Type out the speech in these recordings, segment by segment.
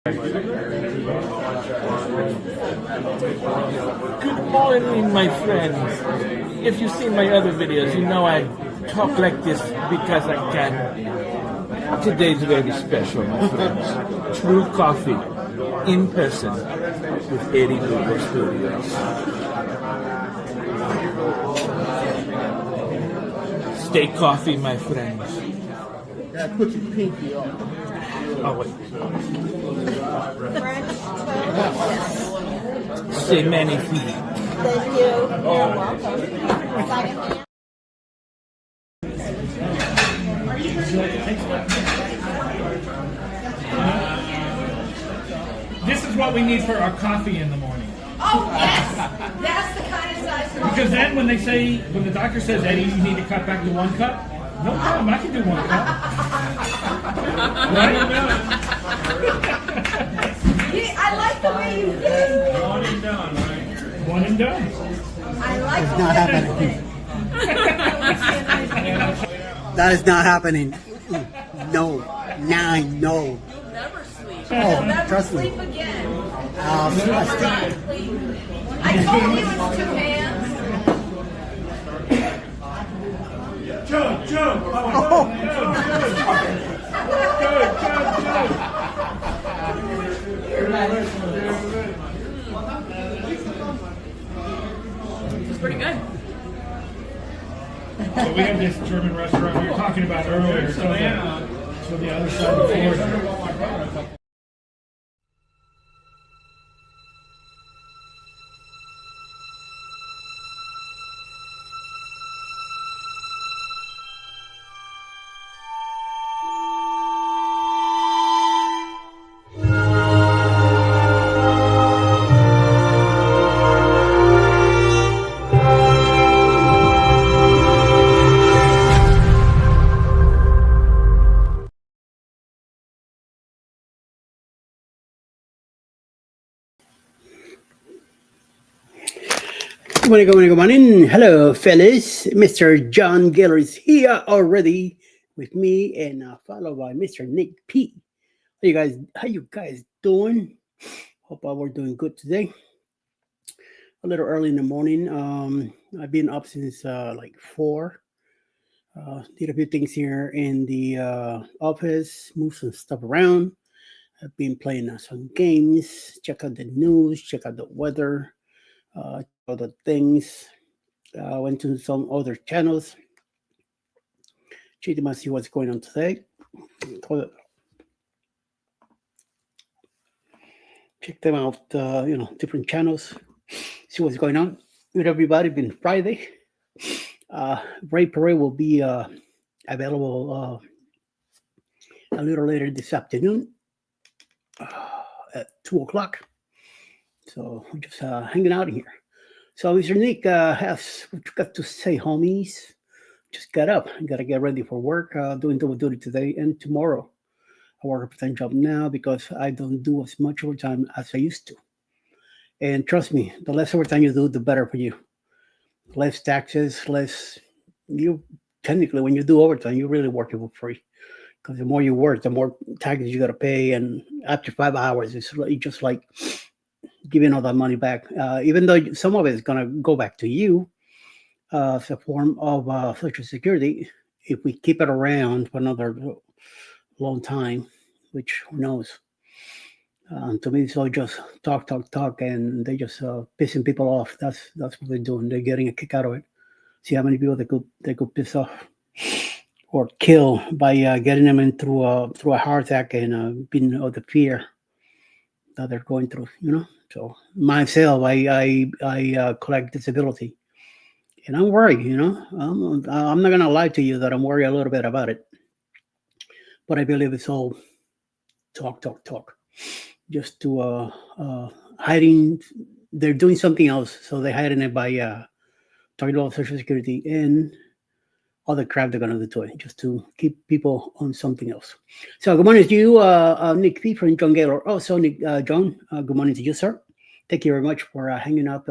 Good morning, my friends. If you've seen my other videos, you know I talk like this because I can. Today's very special, my friends. True coffee, in person, with Eddie Lugo Studios. Stay coffee, my friends. Yeah, put your pinky on. Oh, wait. French toast. Say many feet. Thank you. You're welcome. Second hand. This is what we need for our coffee in the morning. Oh, yes! That's the kind of size. Because then when the doctor says, Eddie, you need to cut back to 1 cup, no problem, I can do 1 cup. Right? I like the way you think. One and done, right? One and done. I like It's the not way happening. That is not happening. No. No. Never sleep. Oh, Never trust me. sleep again. I I told you it's 2 hands. Joe. It's pretty good. So we have this German restaurant we were talking about earlier. So the other side of the floor. Good morning. Hello, fellas. Mr. John Geller is here already with me, and followed by Mr. Nick P. How you guys doing? Hope we're doing good today. A little early in the morning. I've been up since like 4. Did a few things here in the office, moved some stuff around. I've been playing some games, check out the news, check out the weather, other things. Went to some other channels. Check them out, see what's going on today. Check them out, different channels. See what's going on with everybody. Been Friday. Ray Parade will be available a little later this afternoon at 2 o'clock. So we're just hanging out here. So Mr. Nick has what you got to say, homies. Just got up. Got to get ready for work. Doing double duty today and tomorrow. I work a part-time job now because I don't do as much overtime as I used to. And trust me, the less overtime you do, the better for you. Less taxes, less. You technically, when you do overtime, you're really working for free. Because the more you work, the more taxes you got to pay. And after 5 hours, it's just like giving all that money back, even though some of it is going to go back to you as a form of Social Security. If we keep it around for another long time, which who knows. To me, it's all just talk, and they just pissing people off. That's what they're doing. They're getting a kick out of it. See how many people they could piss off or kill by getting them in through a heart attack and being of the fear that they're going through. So myself, I collect disability, and I'm worried. I'm not gonna lie to you that I'm worried a little bit about it, but I believe it's all talk, just to hiding. They're doing something else, so they're hiding it by talking about Social Security and all the crap they're gonna do to it, just to keep people on something else. So good morning to you, Nick P. from John Gaylor. Also, John, good morning to you, sir. Thank you very much for hanging out,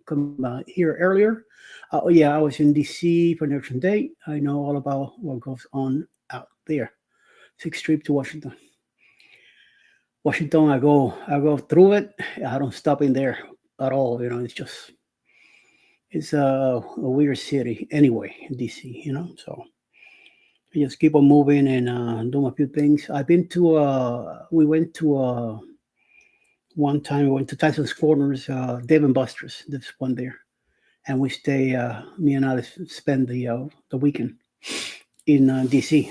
come here earlier. I was in D.C. for Election Day. I know all about what goes on out there. 6th Street to Washington. Washington, I go through it. I don't stop in there at all. It's a weird city anyway, DC. So I just keep on moving and doing a few things. I've been to. We went to one time. We went to Tyson's Corners, Dave and Buster's. There's one there, and we stay. Me and Alice spend the weekend in DC.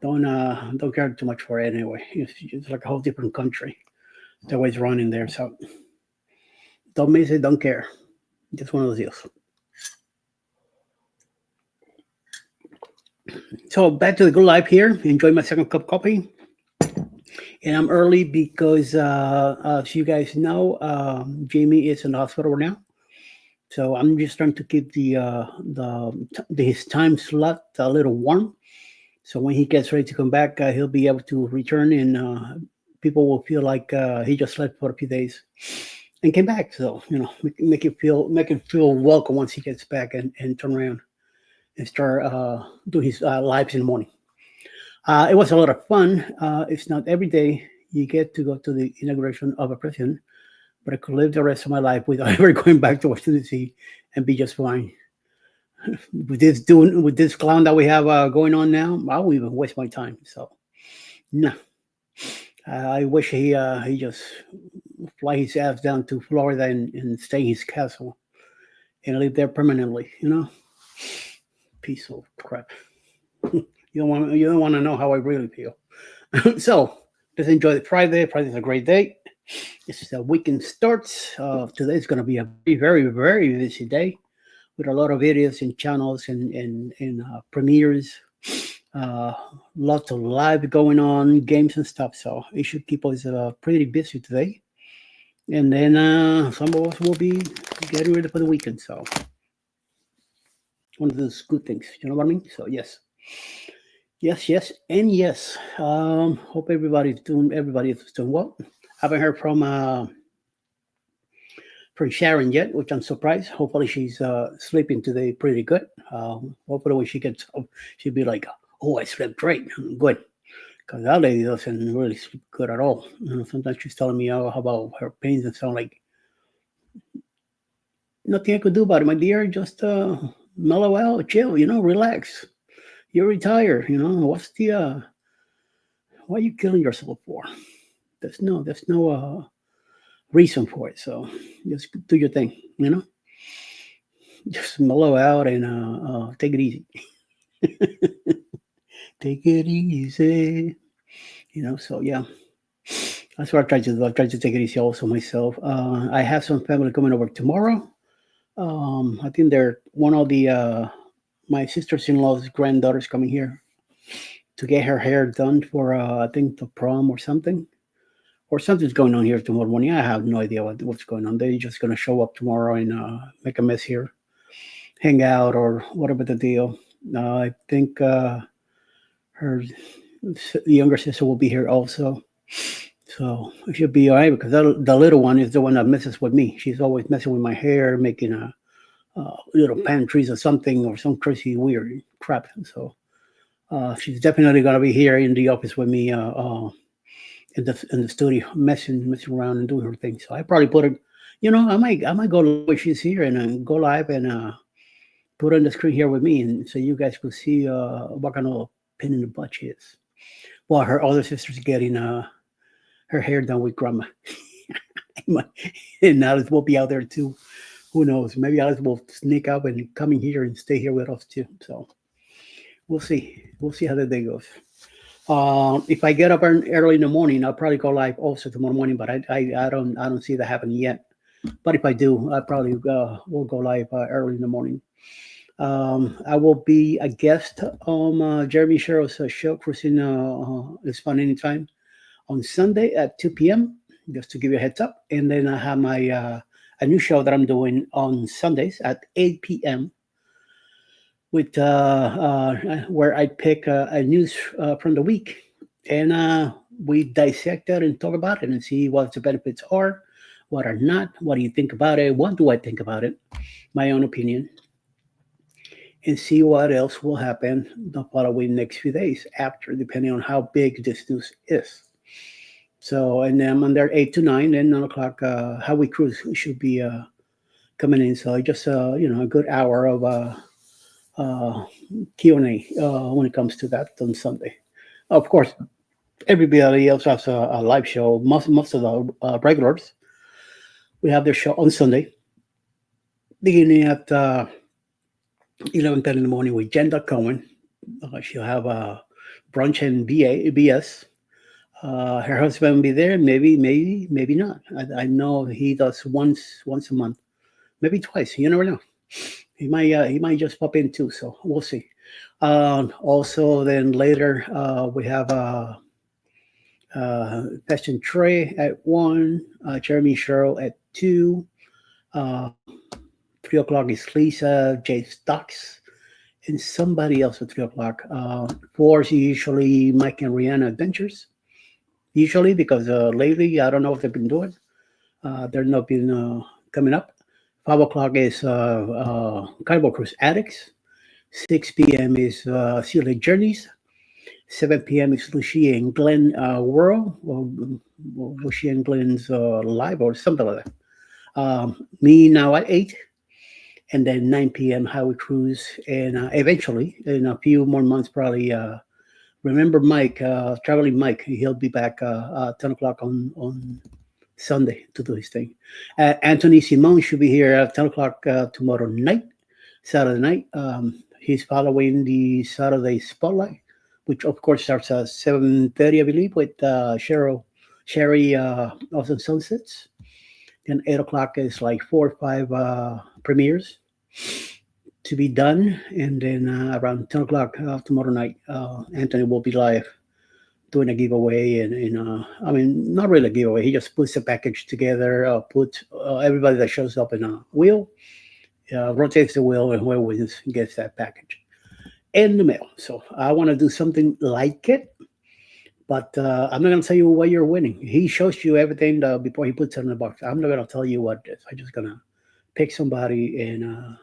Don't care too much for it anyway. It's like a whole different country. The way it's running there, so don't miss it. Don't care. Just one of those deals. So back to the good life here. Enjoy my second cup of coffee, and I'm early because, as you guys know, Jamie is in the hospital right now. So I'm just trying to keep his time slot a little warm. So when he gets ready to come back, he'll be able to return, and people will feel like he just slept for a few days and came back. So make him feel welcome once he gets back and turn around and start doing his lives in the morning. It was a lot of fun. It's not every day you get to go to the inauguration of a president, but I could live the rest of my life without ever going back to Washington D.C. and be just fine. With this clown that we have going on now, I won't even waste my time. So, no, I wish he just fly his ass down to Florida and stay in his castle and live there permanently. Piece of crap. You don't want to know how I really feel. So let's enjoy the Friday. Friday's a great day. This is the weekend starts. Today's going to be a very, very, very busy day with a lot of videos and channels and premieres. Lots of live going on, games and stuff. So it should keep us pretty busy today. And then some of us will be getting ready for the weekend. So one of those good things. You know what I mean? So yes, and yes. Hope everybody is doing well. I haven't heard from Sharon yet, which I'm surprised. Hopefully she's sleeping today pretty good. Hopefully when she gets up, she'll be like, "Oh, I slept great, good." Because that lady doesn't really sleep good at all. Sometimes she's telling me about her pains and sound like nothing I could do about it, my dear. Just mellow out, chill, relax. You're retired, What's why are you killing yourself for? There's no reason for it. So just do your thing, Just mellow out and take it easy. Take it easy. So yeah. That's what I try to do. I try to take it easy also myself. I have some family coming over tomorrow. I think they're one of the my sister-in-law's granddaughters coming here to get her hair done for I think the prom or something. Or something's going on here tomorrow morning. I have no idea what's going on. They're just going to show up tomorrow and make a mess here, hang out, or whatever the deal. I think her younger sister will be here also. So it should be all right because the little one is the one that messes with me. She's always messing with my hair, making little pantries or something or some crazy weird crap. So she's definitely going to be here in the office with me in the studio, messing around and doing her thing. So I probably put her, I might go live when she's here and go live and put her on the screen here with me, and so you guys will see what kind of pin in the butt she is. While her other sister's getting her hair done with grandma, and Alice will be out there too. Who knows? Maybe Alice will sneak up and come in here and stay here with us too. So we'll see. We'll see how the day goes. If I get up early in the morning, I'll probably go live also tomorrow morning. But I don't see that happening yet. But if I do, I probably will go live early in the morning. I will be a guest on Jeremy Sherrill's show, Cruising is Fun Anytime, on Sunday at 2 p.m. Just to give you a heads up. And then I have my a new show that I'm doing on Sundays at 8 p.m. with where I pick a news from the week, and we dissect it and talk about it and see what the benefits are, what are not, what do you think about it, what do I think about it, my own opinion, and see what else will happen the following next few days after, depending on how big this news is. So, and then I'm on there 8 to 9, then 9 o'clock. Highway Cruise should be coming in. So just a good hour of uh, Q&A when it comes to that on Sunday. Of course, everybody else has a live show. Most of the regulars we have their show on Sunday, beginning at 11:10 in the morning with Jen Cohen. She'll have brunch and BS. Her husband will be there. Maybe not. I know he does once a month, maybe twice. You never know. He might just pop in too. So we'll see. Also, then later we have Passion Trey at 1, Jeremy Cheryl at 2, uh, 3 o'clock is Lisa, Jay Stocks, and somebody else at 3 o'clock. 4 is usually Mike and Rihanna Adventures. Usually, because lately I don't know if they've been doing. They're not been coming up. 5 o'clock is Carnival Cruise Addicts. 6 p.m. is Sea Lake Journeys. 7 p.m. is Lucia and Glenn World, or Lucia and Glenn's Live, or something like that. Me now at 8, and then 9 p.m. Highway Cruise, and eventually, in a few more months, probably. Remember Mike, traveling Mike. He'll be back 10 o'clock on Sunday to do his thing. Anthony Simone should be here at 10 o'clock tomorrow night, Saturday night. He's following the Saturday Spotlight, which of course starts at 7:30, I believe, with Sherry Awesome Sunsets. Then 8 o'clock is like 4 or 5 premieres to be done. And then around 10 o'clock tomorrow night, Anthony will be live doing a giveaway. And I mean, not really a giveaway. He just puts a package together, put everybody that shows up in a wheel, rotates the wheel, and whoever wins gets that package in the mail. So I want to do something like it. But I'm not going to tell you what you're winning. He shows you everything before he puts it in the box. I'm not going to tell you what it is. I'm just going to pick somebody and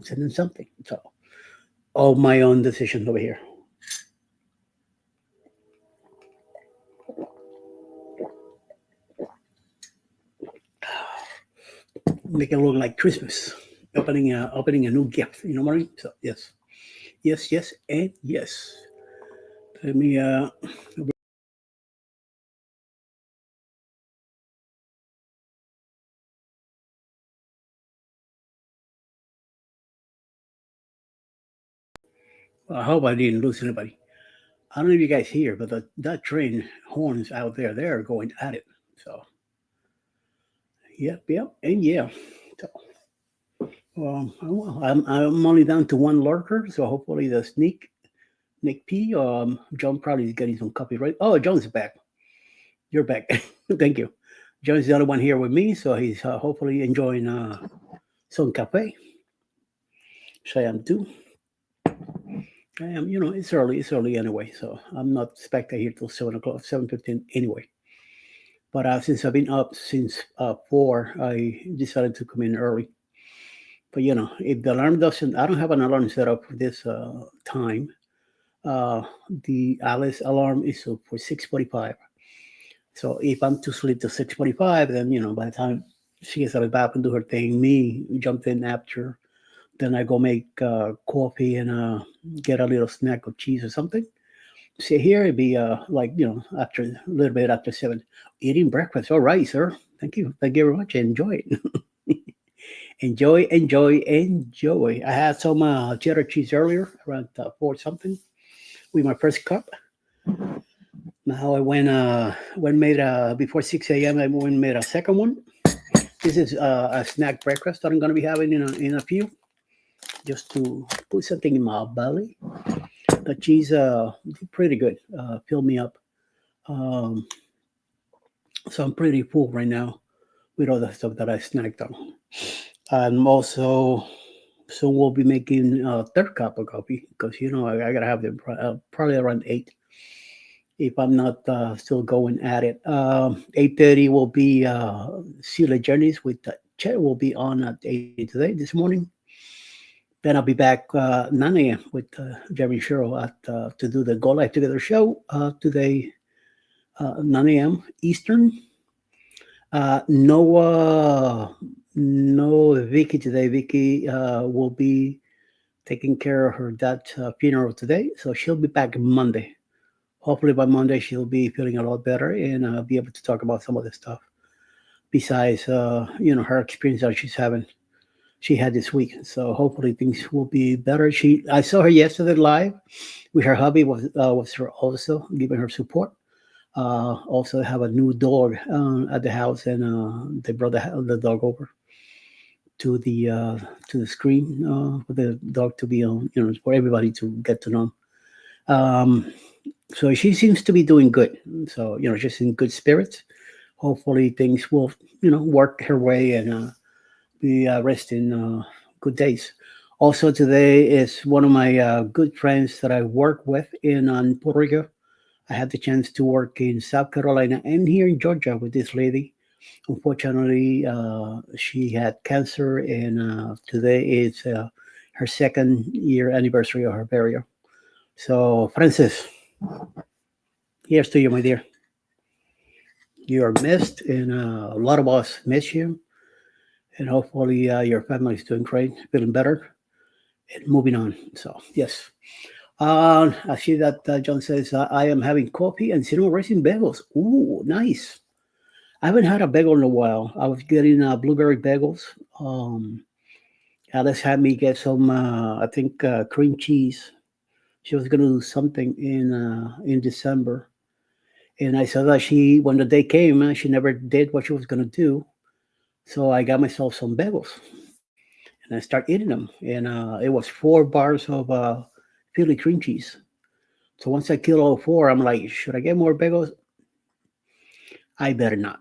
send them something. So, all my own decisions over here. Make it look like Christmas. Opening a new gift. You know what I mean? So, yes, and yes. Let me I hope I didn't lose anybody. I don't know if you guys hear, but that train horns out there, they're going at it. So, yep, and yeah. So, I'm only down to one lurker, so hopefully the Nick P. John probably is getting some copyright. Oh, John's back. You're back. Thank you. John's the other one here with me, so he's hopefully enjoying some cafe. So I am too. I am, it's early anyway, so I'm not expected here till 7 o'clock, 7:15 anyway. But since I've been up since 4, I decided to come in early. But if the alarm doesn't, I don't have an alarm set up for this time. The Alice alarm is for 6:45. So if I'm to sleep till 6:45, then by the time she gets out of the bath and do her thing, me jump in after. Then I go make coffee and get a little snack of cheese or something. See here, it'd be after a little bit after 7, eating breakfast. All right, sir. Thank you very much. Enjoy it. enjoy. I had some cheddar cheese earlier around 4 something with my first cup. Now I went made before 6 a.m. I went made a second one. This is a snack breakfast that I'm going to be having in a few, just to put something in my belly. The cheese pretty good, fill me up. So I'm pretty full right now with all the stuff that I snacked on. And also, soon we'll be making a third cup of coffee because I gotta have them probably around 8. If I'm not still going at it, 8:30 will be Sea Lake Journeys with Chet. Will be on at 8 today this morning. Then I'll be back 9 a.m. with Jeremy Cheryl to do the Go Live Together show today. 9 a.m. Eastern. No Vicky today. Vicky will be taking care of her dad's funeral today, so she'll be back Monday. Hopefully by Monday she'll be feeling a lot better and be able to talk about some of the stuff besides her experience that she had this week. So hopefully things will be better. I saw her yesterday live with her hubby was her also giving her support. Also have a new dog at the house, and they brought the dog over to the screen for the dog to be on, for everybody to get to know. So she seems to be doing good. So just in good spirits. Hopefully things will work her way and be resting good days. Also today is one of my good friends that I work with in Puerto Rico. I had the chance to work in South Carolina and here in Georgia with this lady. Unfortunately, she had cancer, and today is her second year anniversary of her burial. So, Francis, here's to you, my dear. You are missed, and a lot of us miss you. And hopefully, your family is doing great, feeling better, and moving on. So, yes. I see that John says, I am having coffee and cinnamon raisin bagels. Ooh, nice. I haven't had a bagel in a while. I was getting blueberry bagels. Alice had me get some, I think, cream cheese. She was going to do something in December, and I saw that when the day came, she never did what she was going to do. So I got myself some bagels, and I started eating them, and it was 4 bars of Philly cream cheese. So once I killed all four, I'm like, should I get more bagels? I better not,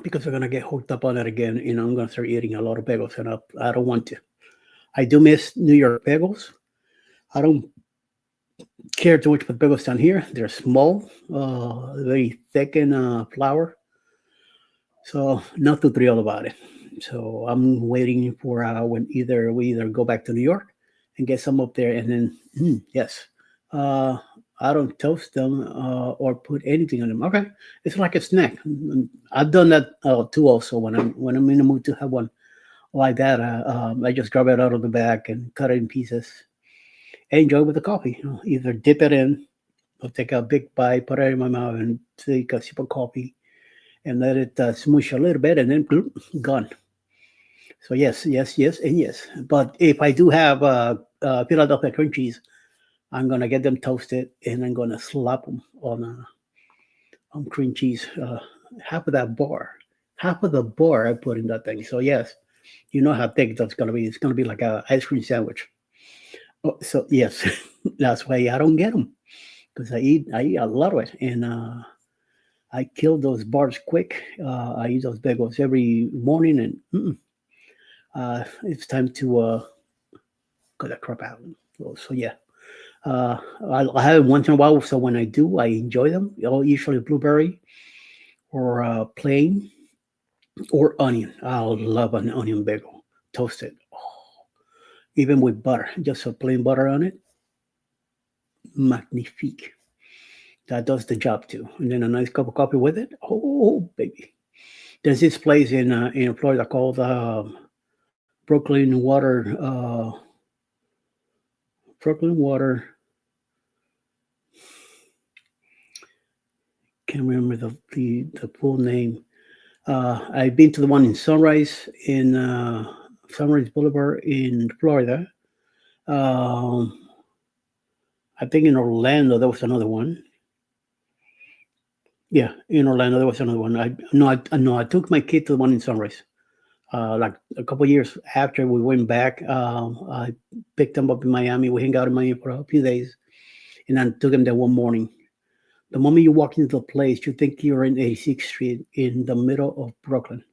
because I'm gonna get hooked up on it again. I'm gonna start eating a lot of bagels, and I don't want to. I do miss New York bagels. I don't care too much for bagels down here. They're small, very thick in flour, so not too thrilled about it. So I'm waiting for when we either go back to New York and get some up there, and then yes, uh, I don't toast them or put anything on them. Okay, it's like a snack. I've done that too. Also, when I'm in the mood to have one like that, I just grab it out of the bag and cut it in pieces. And enjoy with the coffee. Either dip it in, or take a big bite, put it in my mouth, and take a sip of coffee, and let it smoosh a little bit, and then bloop, gone. So yes, yes, yes, and yes. But if I do have Philadelphia cream cheese, I'm gonna get them toasted, and I'm gonna slap them on cream cheese. Half of that bar, half of the bar I put in that thing. So yes, you know how thick that's gonna be. It's gonna be like a ice cream sandwich. Oh, so yes, that's why I don't get them, because I eat a lot of it, and I kill those bars quick. I eat those bagels every morning, and it's time to cut that crap out. So yeah, I have it once in a while. So when I do, I enjoy them. Usually blueberry or plain or onion. I love an onion bagel, toasted, even with butter, just a plain butter on it. Magnifique. That does the job too. And then a nice cup of coffee with it. Oh, baby. There's this place in Florida called Brooklyn Water. Brooklyn Water. Can't remember the full name. I've been to the one in Sunrise Boulevard in Florida. Um, I think in Orlando there was another one. Yeah, in Orlando there was another one. I took my kid to the one in Sunrise. Like a couple years after we went back, I picked them up in Miami. We hung out in Miami for a few days, and then took them there one morning. The moment you walk into the place, you think you're in 86th Street in the middle of Brooklyn.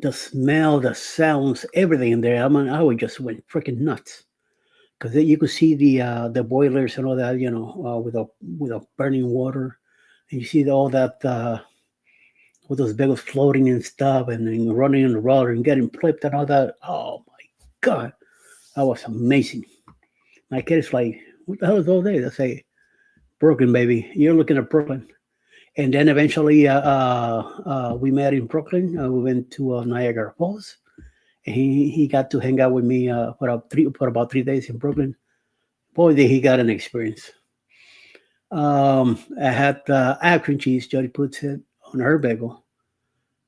The smell, the sounds, everything in there. I mean, I would just went freaking nuts because you could see the boilers and all that, with a burning water, and you see all that all those bagels floating and stuff, and then running in the water and getting flipped and all that. Oh my god, that was amazing. My kid is like, "What the hell is all day?" I say, "Brooklyn, baby. You're looking at Brooklyn." And then eventually we met in Brooklyn. We went to Niagara Falls. And he got to hang out with me for about 3 days in Brooklyn. Boy, did he got an experience. I have cream cheese. Jody puts it on her bagel.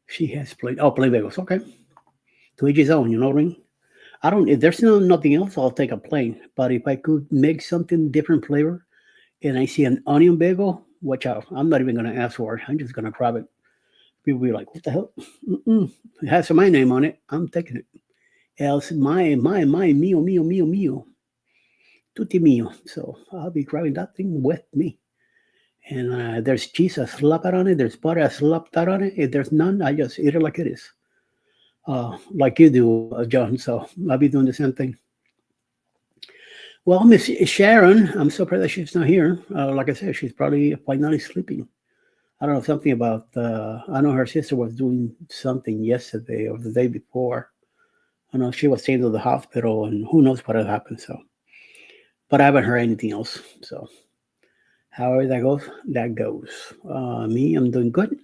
She has plain bagels. Okay, to each his own. You know what I mean? I don't. If there's nothing else, I'll take a plain. But if I could make something different flavor, and I see an onion bagel, watch out. I'm not even gonna ask for it. I'm just gonna grab it. People be like, "What the hell?" Mm-mm. It has my name on it. I'm taking it. Else, my, mio, tutti mio. So I'll be grabbing that thing with me. And there's cheese, I slap it on it. There's butter, I slap that on it. If there's none, I just eat it like it is, like you do, John. So I'll be doing the same thing. Well, Miss Sharon, I'm so proud that she's not here. Like I said, she's probably finally sleeping. I don't know something about. I know her sister was doing something yesterday or the day before. I know she was taken to the hospital, and who knows what had happened. So, but I haven't heard anything else. So, however that goes, that goes. Me, I'm doing good.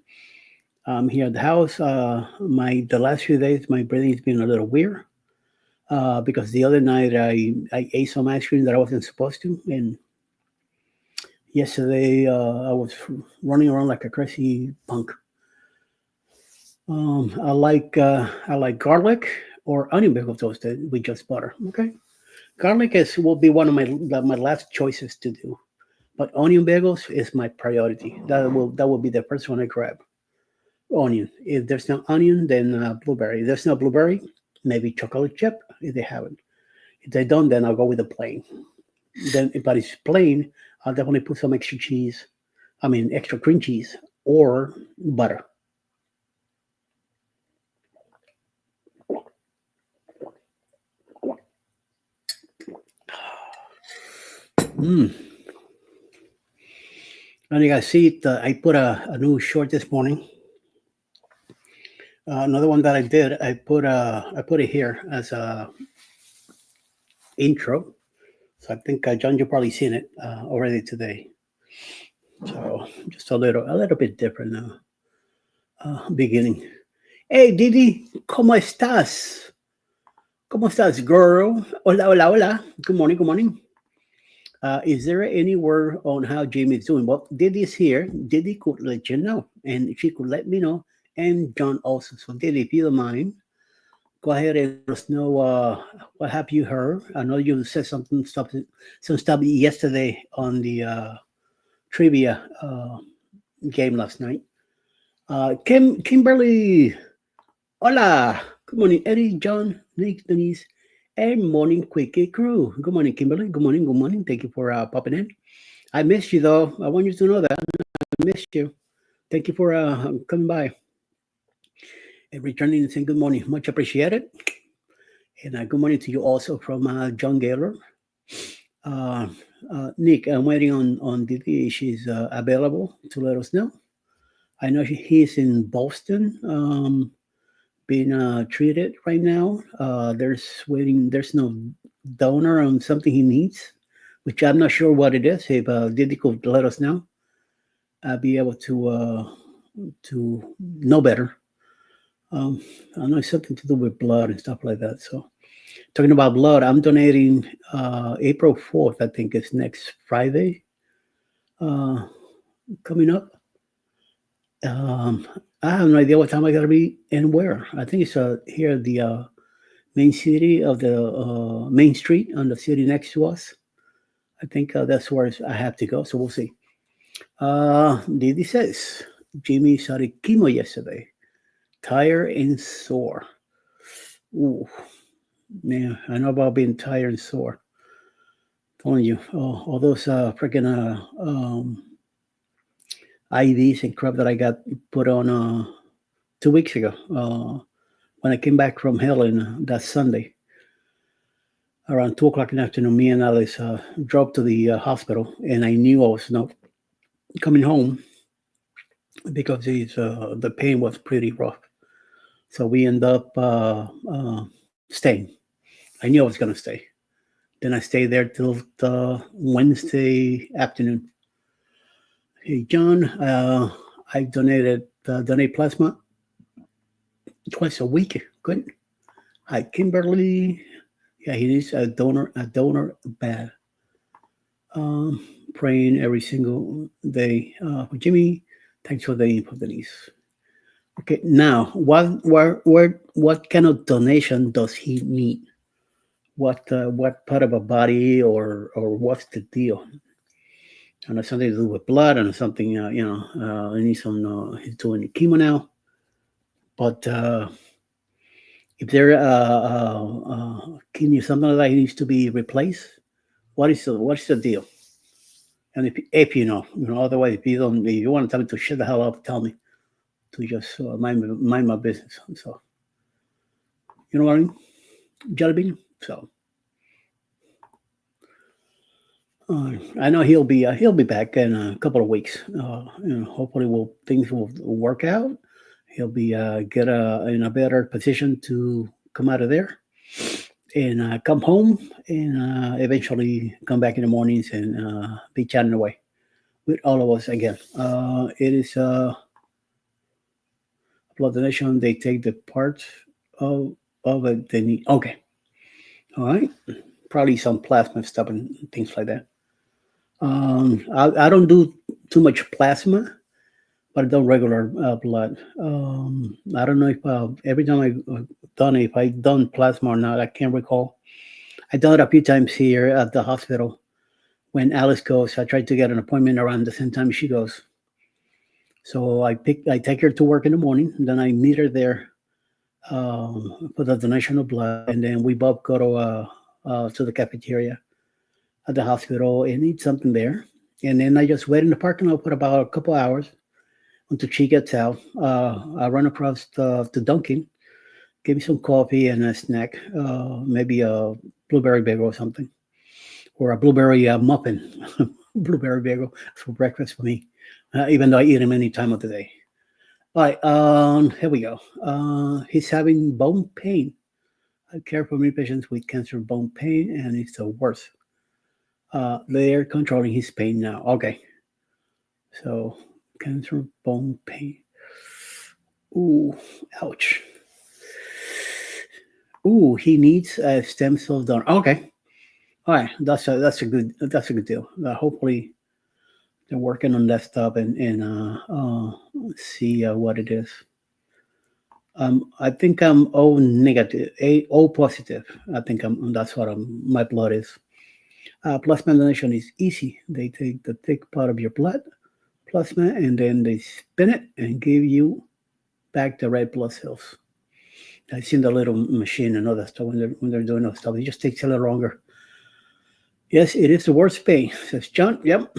I'm here at the house. The last few days, my breathing's been a little weird because the other night I ate some ice cream that I wasn't supposed to, and yesterday I was running around like a crazy punk. I like garlic or onion bagel toasted with just butter. Okay, garlic will be one of my last choices to do, but onion bagels is my priority. That will be the first one I grab. Onion. If there's no onion, then blueberry. If there's no blueberry, maybe chocolate chip if they haven't. If they don't, then I'll go with the plain. Then, if it's plain, I'll definitely put some extra cheese. I mean, extra cream cheese or butter. Mm. And you guys see it. I put a new short this morning. Another one that I did. I put it here as a intro. So I think John, you've probably seen it already today. So just a little bit different now. Beginning. Hey Didi, ¿cómo estás? ¿Cómo estás, girl? Hola, hola, hola. Good morning, good morning. Is there any word on how Jamie is doing? Well, Didi's here. Didi could let you know, and she could let me know, and John also. So Didi, if you don't mind, go ahead and let us know what have you heard. I know you said some stuff yesterday on the trivia game last night. Kimberly, hola. Good morning, Eddie, John, Nick, Denise, and morning, Quickie crew. Good morning, Kimberly. Good morning, good morning. Thank you for popping in. I missed you, though. I want you to know that. I missed you. Thank you for coming by and returning and saying good morning. Much appreciated. And good morning to you also from John Gaylor. Nick, I'm waiting on Didi. She's available to let us know. I know he's in Boston, being treated right now. There's no donor on something he needs, which I'm not sure what it is. If Didi could let us know, I'll be able to know better. I know it's something to do with blood and stuff like that. So, talking about blood, I'm donating April 4th. I think it's next Friday coming up. I have no idea what time I gotta be and where. I think it's here at the main city of the main street on the city next to us. I think that's where I have to go. So we'll see. Didi says Jimmy started chemo yesterday, tired and sore. Ooh, man, I know about being tired and sore. Telling you, all those freaking IVs and crap that I got put on 2 weeks ago when I came back from Helen that Sunday around 2 o'clock in the afternoon. Me and Alice drove to the hospital, and I knew I was not coming home because the pain was pretty rough. So we end up staying. I knew I was going to stay. Then I stayed there till the Wednesday afternoon. Hey, John, I donate plasma twice a week. Good. Hi, Kimberly. Yeah, he needs a donor bad. Um, Praying every single day for Jimmy. Thanks for the info, Denise. Okay, now what kind of donation does he need? What part of a body or what's the deal? And it's something to do with blood and something he needs some. He's doing chemo now, but if there kidney something like that needs to be replaced, what's the deal? And if otherwise if you want to tell me to shut the hell up, tell me to just mind my business. So you know what I mean, jelly bean. So I know he'll be back in a couple of weeks. Hopefully things will work out. He'll be get in a better position to come out of there and come home and eventually come back in the mornings and be chatting away with all of us again. It is blood donation. They take the parts of it they need. Okay, all right. Probably some plasma stuff and things like that. I don't do too much plasma, but I do regular blood. I don't know if every time if I done plasma or not. I can't recall. I done it a few times here at the hospital. When Alice goes, I try to get an appointment around the same time she goes. So I take her to work in the morning, and then I meet her there for the donation of blood, and then we both go to the cafeteria at the hospital and eat something there. And then I just wait in the parking lot for about a couple hours until she gets out. I run across the Dunkin', give me some coffee and a snack, maybe a blueberry bagel or something, or a blueberry muffin, blueberry bagel for breakfast for me, even though I eat them any time of the day. All right, here we go. He's having bone pain. I care for many patients with cancer bone pain, and it's the worst. They're controlling his pain now. Okay, so cancer bone pain. Ooh, ouch. Ooh, he needs a stem cell donor. Okay, all right, that's a good deal. Hopefully, they're working on that stuff and see what it is. I think I'm O negative, O positive. I think that's what my blood is. Plasma donation is easy. They take the thick part of your blood, plasma, and then they spin it and give you back the red blood cells. I've seen the little machine and all that stuff when they're doing that stuff. It just takes a little longer. Yes, it is the worst pain, says John. Yep,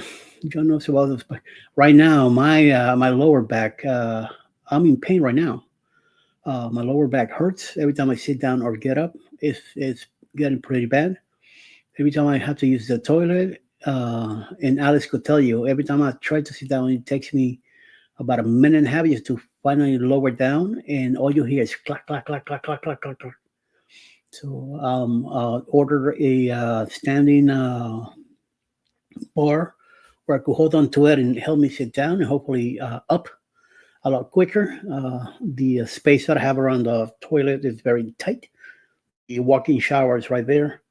John knows about this. But right now, my lower back, I'm in pain right now. My lower back hurts every time I sit down or get up. It's getting pretty bad. Every time I have to use the toilet, and Alice could tell you, every time I try to sit down, it takes me about a minute and a half just to finally lower down, and all you hear is clack, clack, clack, clack, clack, clack, clack, clack. So order a standing bar where I could hold on to it and help me sit down and hopefully up a lot quicker. The space that I have around the toilet is very tight. The walk-in shower is right there,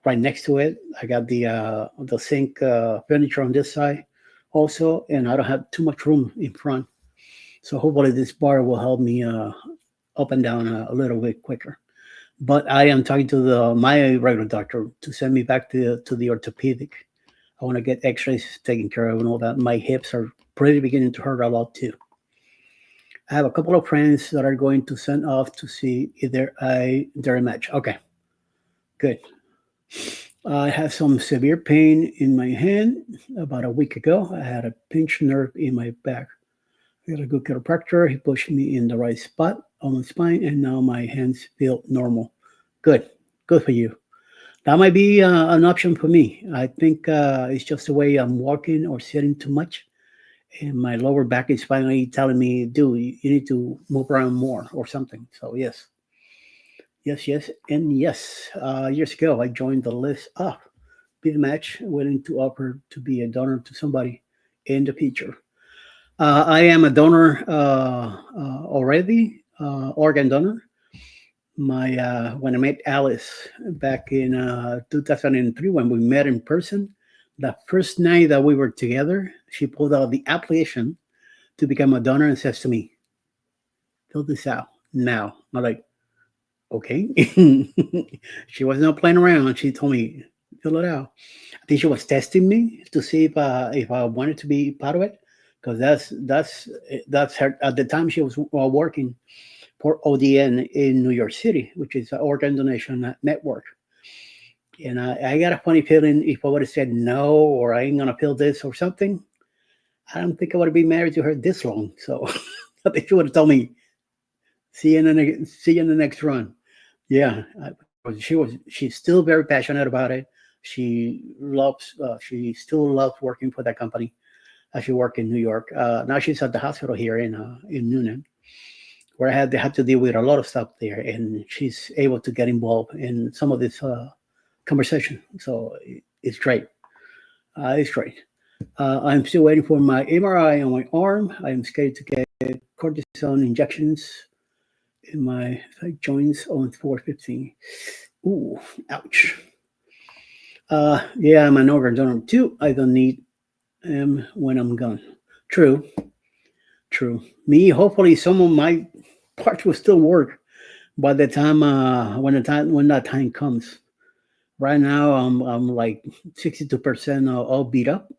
right next to it. I got the sink furniture on this side also, and I don't have too much room in front. So hopefully this bar will help me up and down a little bit quicker. But I am talking to my regular doctor to send me back to the orthopedic. I want to get X-rays taken care of and all that. My hips are pretty beginning to hurt a lot too. I have a couple of friends that are going to send off to see if they're a match. Okay, good. I have some severe pain in my hand. About a week ago, I had a pinched nerve in my back. I got a good chiropractor. He pushed me in the right spot on my spine, and now my hands feel normal. Good. Good for you. That might be an option for me. I think it's just the way I'm walking or sitting too much. And my lower back is finally telling me, dude, you need to move around more or something. So, yes. Yes, yes, and yes. Years ago, I joined the list of be the match, willing to offer to be a donor to somebody in the future. I am a donor already, organ donor. My when I met Alice back in 2003 when we met in person, the first night that we were together, she pulled out the application to become a donor and says to me, "Fill this out now." I'm like, "Okay." She was not playing around. She told me, "Fill it out." I think she was testing me to see if I wanted to be part of it, because that's her. At the time, she was working for ODN in New York City, which is an organ donation network. And I got a funny feeling if I would have said no or I ain't gonna fill this or something, I don't think I would have been married to her this long. So I think she would have told me, see you in the next run." Yeah, she's still very passionate about it. She still loves working for that company. She worked in New York. Now she's at the hospital here in Noonan, where I had to deal with a lot of stuff there, and she's able to get involved in some of this conversation. So it's great. It's great. I'm still waiting for my MRI on my arm. I'm scared to get cortisone injections in my joints on 415. Ooh, ouch. Yeah, I'm an organ donor too. I don't need them when I'm gone. True, true. Me, hopefully, some of my parts will still work by the time when that time comes. Right now, I'm like 62% all beat up,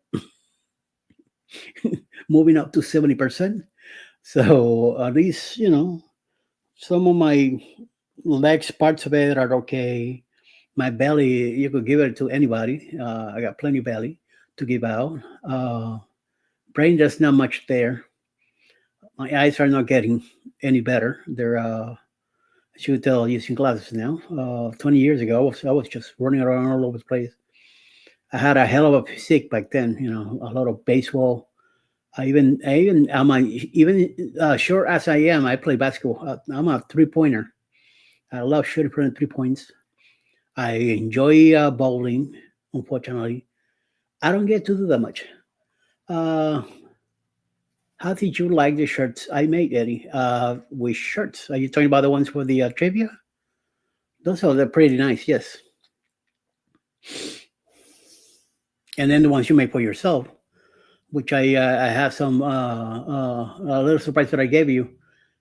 moving up to 70%. So at least some of my legs parts of it are okay. My belly, you could give it to anybody. I got plenty of belly to give out. Brain, there's not much there. My eyes are not getting any better. They're I should tell using glasses now. 20 years ago, I was just running around all over the place. I had a hell of a physique back then. A lot of baseball. I'm even short as I am. I play basketball. I'm a 3 pointer. I love shooting from 3 points. I enjoy bowling. Unfortunately, I don't get to do that much. Uh, how did you like the shirts I made, Eddie? With shirts? Are you talking about the ones for the trivia? They're pretty nice. Yes, and then the ones you make for yourself, which I have some a little surprise that I gave you.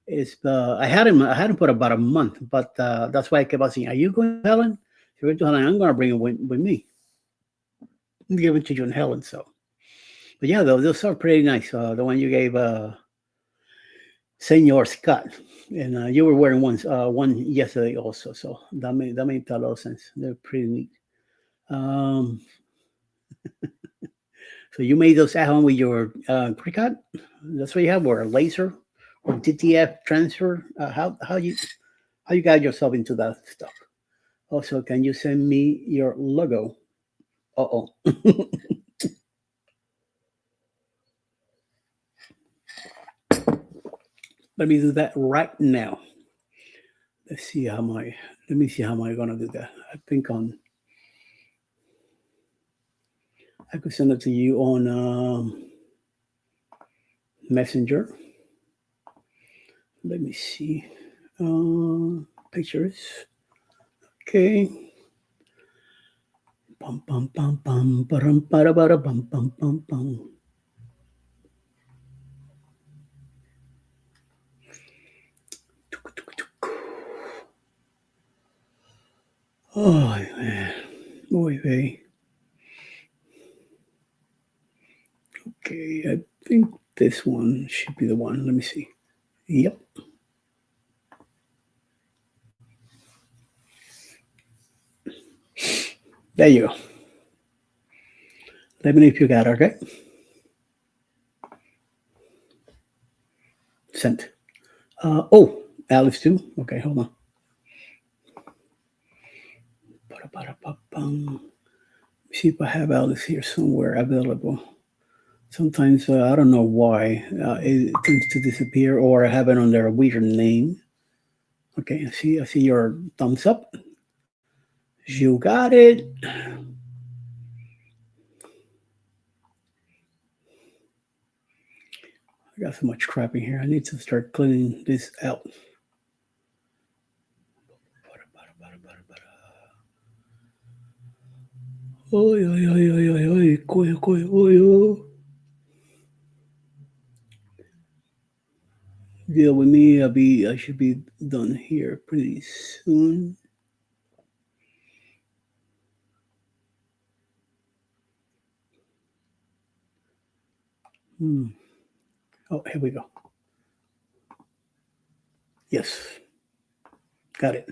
Is I had him for about a month, but that's why I kept asking, "Are you going to Helen?" If you're going to Helen, I'm going to bring it with me. Give it to you and Helen. So, but yeah, those are pretty nice. The one you gave Senor Scott, and you were wearing one yesterday also. So that made a lot of sense. They're pretty neat. Um, so you made those at home with your Cricut? That's what you have, or a laser, or DTF transfer? How you got yourself into that stuff? Also, can you send me your logo? Uh-oh. Let me do that right now. Let's see how my Let me see how am I gonna do that. I think I could send it to you on Messenger. Let me see. Pictures. Okay. Bum bum bum bum bum bum bum bum bum bum. Oh man. Oy vey. Okay, I think this one should be the one. Let me see. Yep. There you go. Let me know if you got it, okay? Sent. Oh, Alice too? Okay, hold on. See if I have Alice here somewhere available. Sometimes I don't know why it tends to disappear, or I have it under a weird name. Okay, I see your thumbs up. You got it. I got so much crap in here. I need to start cleaning this out. Oi, oi, oi, oi, oi, oi, coi, coi, oi, oi. Deal with me. I should be done here pretty soon. Hmm. Oh, here we go. Yes, got it.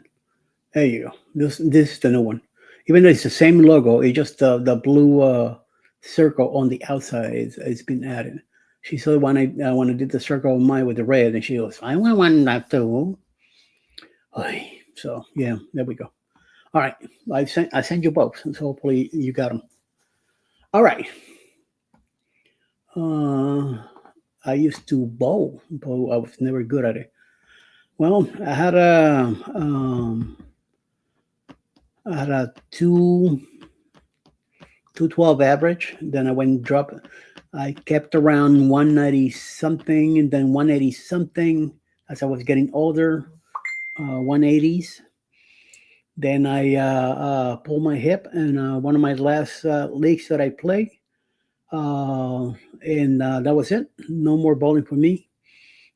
There you go. This is the new one. Even though it's the same logo, it's just the blue circle on the outside is been added. She said when I did the circle of mine with the red, and she goes, "I want one that too." Oy. So yeah, there we go. All right, I sent you both, so hopefully you got them. All right. Uh, I used to bowl, but I was never good at it. Well, I had a 212 average. Then I went drop. I kept around 190 something, and then 180 something as I was getting older. 180s. Then I pulled my hip, and one of my last leagues that I played, and that was it. No more bowling for me.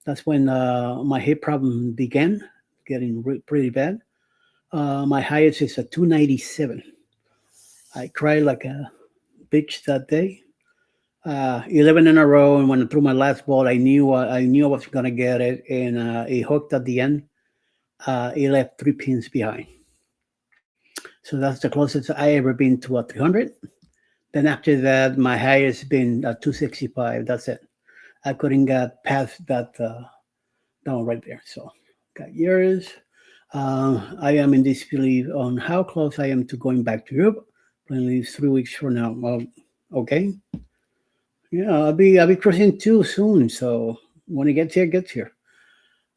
That's when my hip problem began, getting pretty bad. My highest is a 297. I cried like a bitch that day. 11 in a row, and when I threw my last ball, I knew I was gonna get it, and it hooked at the end. It left 3 pins behind. So that's the closest I ever been to a 300. Then after that, my highest been a 265. That's it. I couldn't get past that one right there. So got yours. I am in disbelief on how close I am to going back to Europe. Only 3 weeks from now. Well, okay. Yeah, I'll be cruising too soon. So when it gets here, it gets here.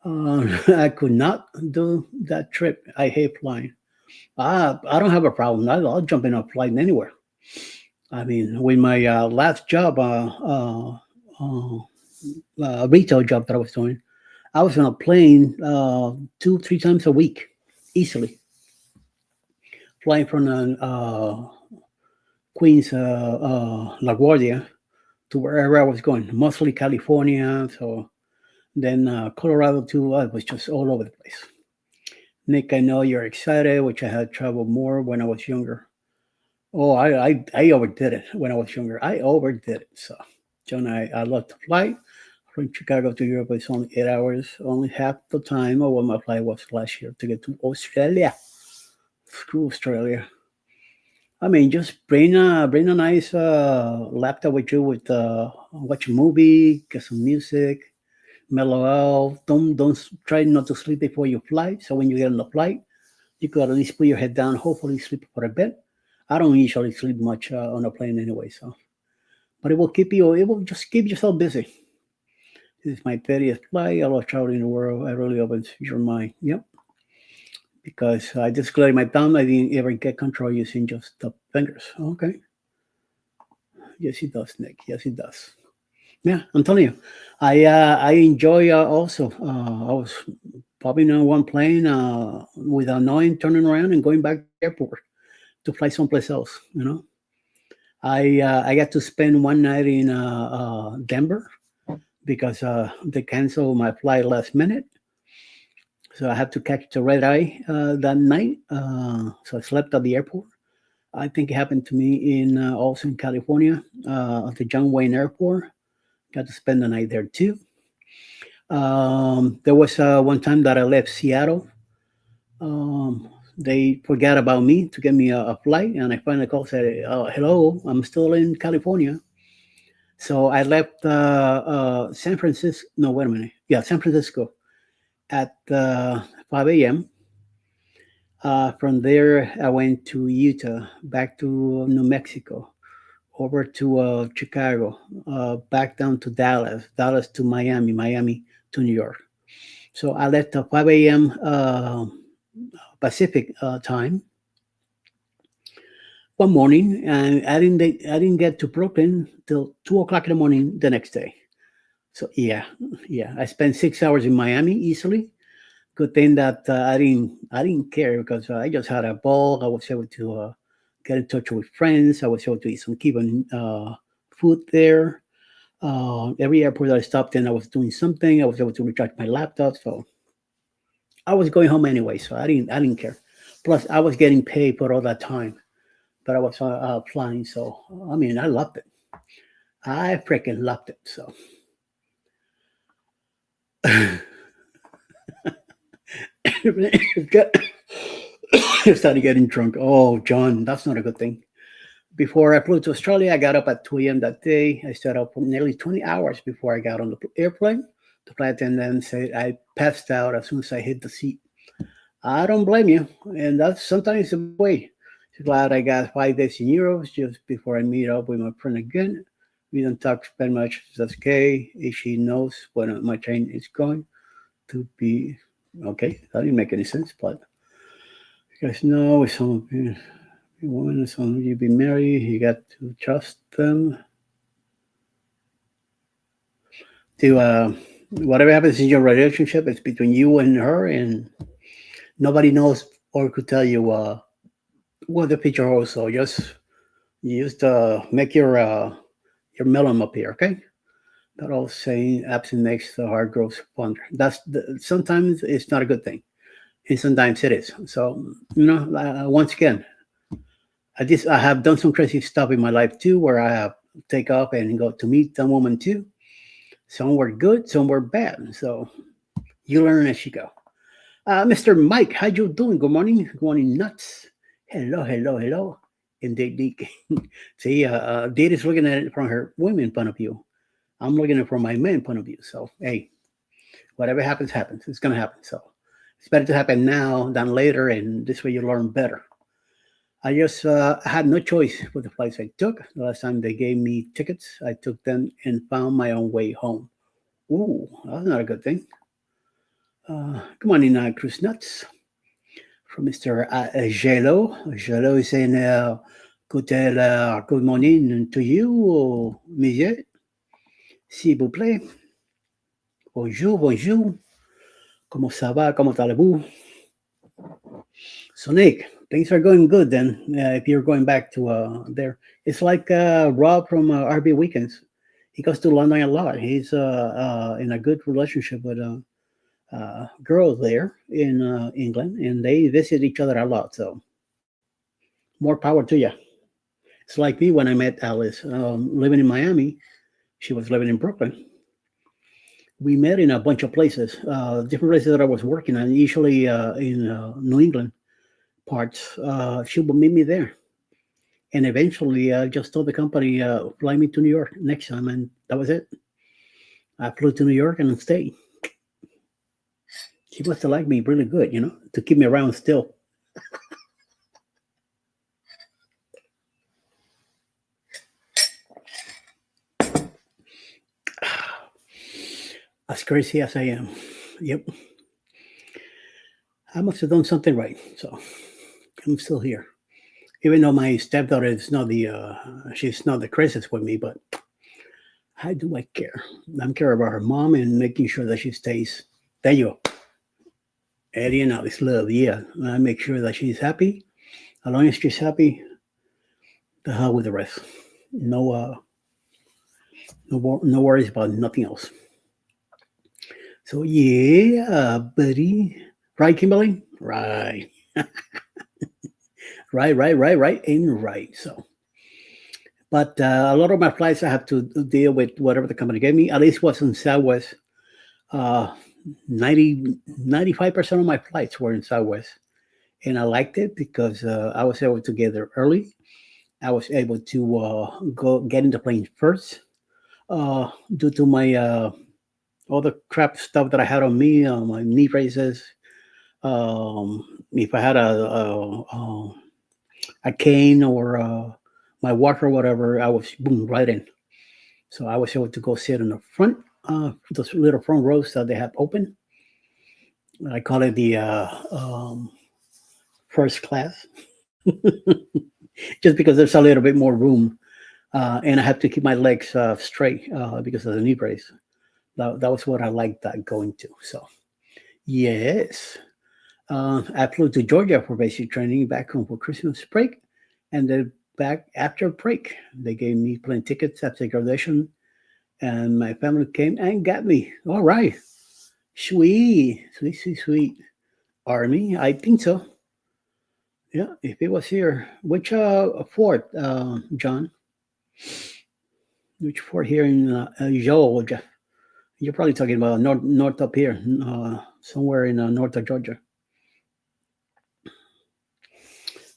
I could not do that trip. I hate flying. I don't have a problem. I'll jump in a flight anywhere. I mean, with my last job, retail job that I was doing, I was on a plane 2, 3 times a week, easily. Flying from Queens, LaGuardia to wherever I was going, mostly California. So then Colorado too. I was just all over the place. Nick, I know you're excited, which I had traveled more when I was younger. Oh, I overdid it when I was younger. I overdid it. So, John, I love to fly. From Chicago to Europe, it's only 8 hours, only half the time of what my flight was last year to get to Australia. Screw Australia. I mean, just bring a nice laptop with you with watch a movie, get some music, mellow out. Don't try not to sleep before you fly. So when you get on the flight, you could at least put your head down. Hopefully, sleep for a bit. I don't usually sleep much on a plane anyway, so but it will keep you. It will just keep yourself busy. This is my 30th flight. I love traveling the world. I really opens your mind. Yep. Because I just cleared my thumb. I didn't ever get control using just the fingers. Okay. Yes, it does, Nick. Yes, it does. Yeah, I'm telling you, I enjoy also. I was popping on one plane without knowing, turning around and going back to the airport to fly someplace else. I got to spend one night in Denver because they canceled my flight last minute. So I had to catch the red eye that night. So I slept at the airport. I think it happened to me in also in California at the John Wayne Airport. Got to spend the night there too. There was one time that I left Seattle. They forgot about me to get me a flight, and I finally called said, "Hello, I'm still in California." So I left San Francisco. No, wait a minute. Yeah, San Francisco at 5 a.m. From there, I went to Utah, back to New Mexico, over to Chicago, back down to Dallas, Dallas to Miami, Miami to New York. So I left at 5 a.m. Pacific time one morning, and I didn't get to Brooklyn till 2 o'clock in the morning the next day. So yeah, I spent 6 hours in Miami easily. Good thing that I didn't care because I just had a ball. I was able to get in touch with friends. I was able to eat some Cuban food there. Every airport that I stopped in, I was doing something. I was able to recharge my laptop, so I was going home anyway. So I didn't care. Plus, I was getting paid for all that time that I was flying. So I mean, I loved it. I freaking loved it. So started getting drunk. Oh, John, that's not a good thing. Before I flew to Australia, I got up at 2 a.m. that day. I stayed up for nearly 20 hours before I got on the airplane. The flight attendant said I passed out as soon as I hit the seat. I don't blame you, and that's sometimes the way. So glad I got 5 days in Europe just before I meet up with my friend again. We don't talk spend much. That's okay. If she knows when my train is going to be okay. That didn't make any sense, but you guys know if some woman, some you be married, you got to trust them. To whatever happens in your relationship, it's between you and her, and nobody knows or could tell you what the future holds. So just make your melon up here, okay? That old saying, "Absent makes the heart grow fonder." Sometimes it's not a good thing, and sometimes it is. So once again, I have done some crazy stuff in my life too, where I have take off and go to meet some woman too. Some were good, some were bad. So you learn as you go. Mr. Mike, how you doing? Good morning, nuts. Hello, hello, hello. And Date. See, Date is looking at it from her women point of view. I'm looking at it from my man point of view. So, hey, whatever happens, happens. It's going to happen. So it's better to happen now than later. And this way you learn better. I just had no choice with the flights I took. The last time they gave me tickets, I took them and found my own way home. Ooh, that's not a good thing. Good morning, Cruise Nuts. From Mr. Jello. Jello is saying, good morning to you, monsieur. S'il vous plaît. Bonjour, bonjour. Comment ça va? Comment allez-vous? So, Nick, things are going good then. If you're going back to there, it's like Rob from RB Weekends. He goes to London a lot. He's in a good relationship with girl there in England, and they visit each other a lot. So, more power to you. It's like me when I met Alice living in Miami. She was living in Brooklyn. We met in a bunch of places, different places that I was working on, usually in New England parts. She would meet me there. And eventually, I just told the company, fly me to New York next time. And that was it. I flew to New York and stayed. She must have liked me really good, to keep me around still. As crazy as I am. Yep. I must have done something right. So I'm still here. Even though my stepdaughter is not she's not the craziest with me, but how do I care? I'm care about her mom and making sure that she stays. There you go. Eddie and Alice love, yeah. I make sure that she's happy. As long as she's happy, the hell with the rest. No worries about nothing else. So yeah, buddy. Right, Kimberly? Right. right, and right. So, but a lot of my flights I have to deal with whatever the company gave me. At least was in Southwest. 95% of my flights were in Southwest, and I liked it because I was able to get there early. I was able to go get in the plane first due to my all the crap stuff that I had on me, my knee braces. If I had a cane or my walker or whatever, I was boom right in. So I was able to go sit in the front, those little front rows that they have open. I call it the first class, just because there's a little bit more room, and I have to keep my legs straight because of the knee brace. That was what I liked that going to. So yes, I flew to Georgia for basic training, back home for Christmas break, and then back after break. They gave me plane tickets after graduation, and my family came and got me. All right, sweet, sweet, sweet, sweet. Army, I think so. Yeah, if it was here, which fort, John? Which fort here in Georgia? You're probably talking about north up here, somewhere in north of Georgia.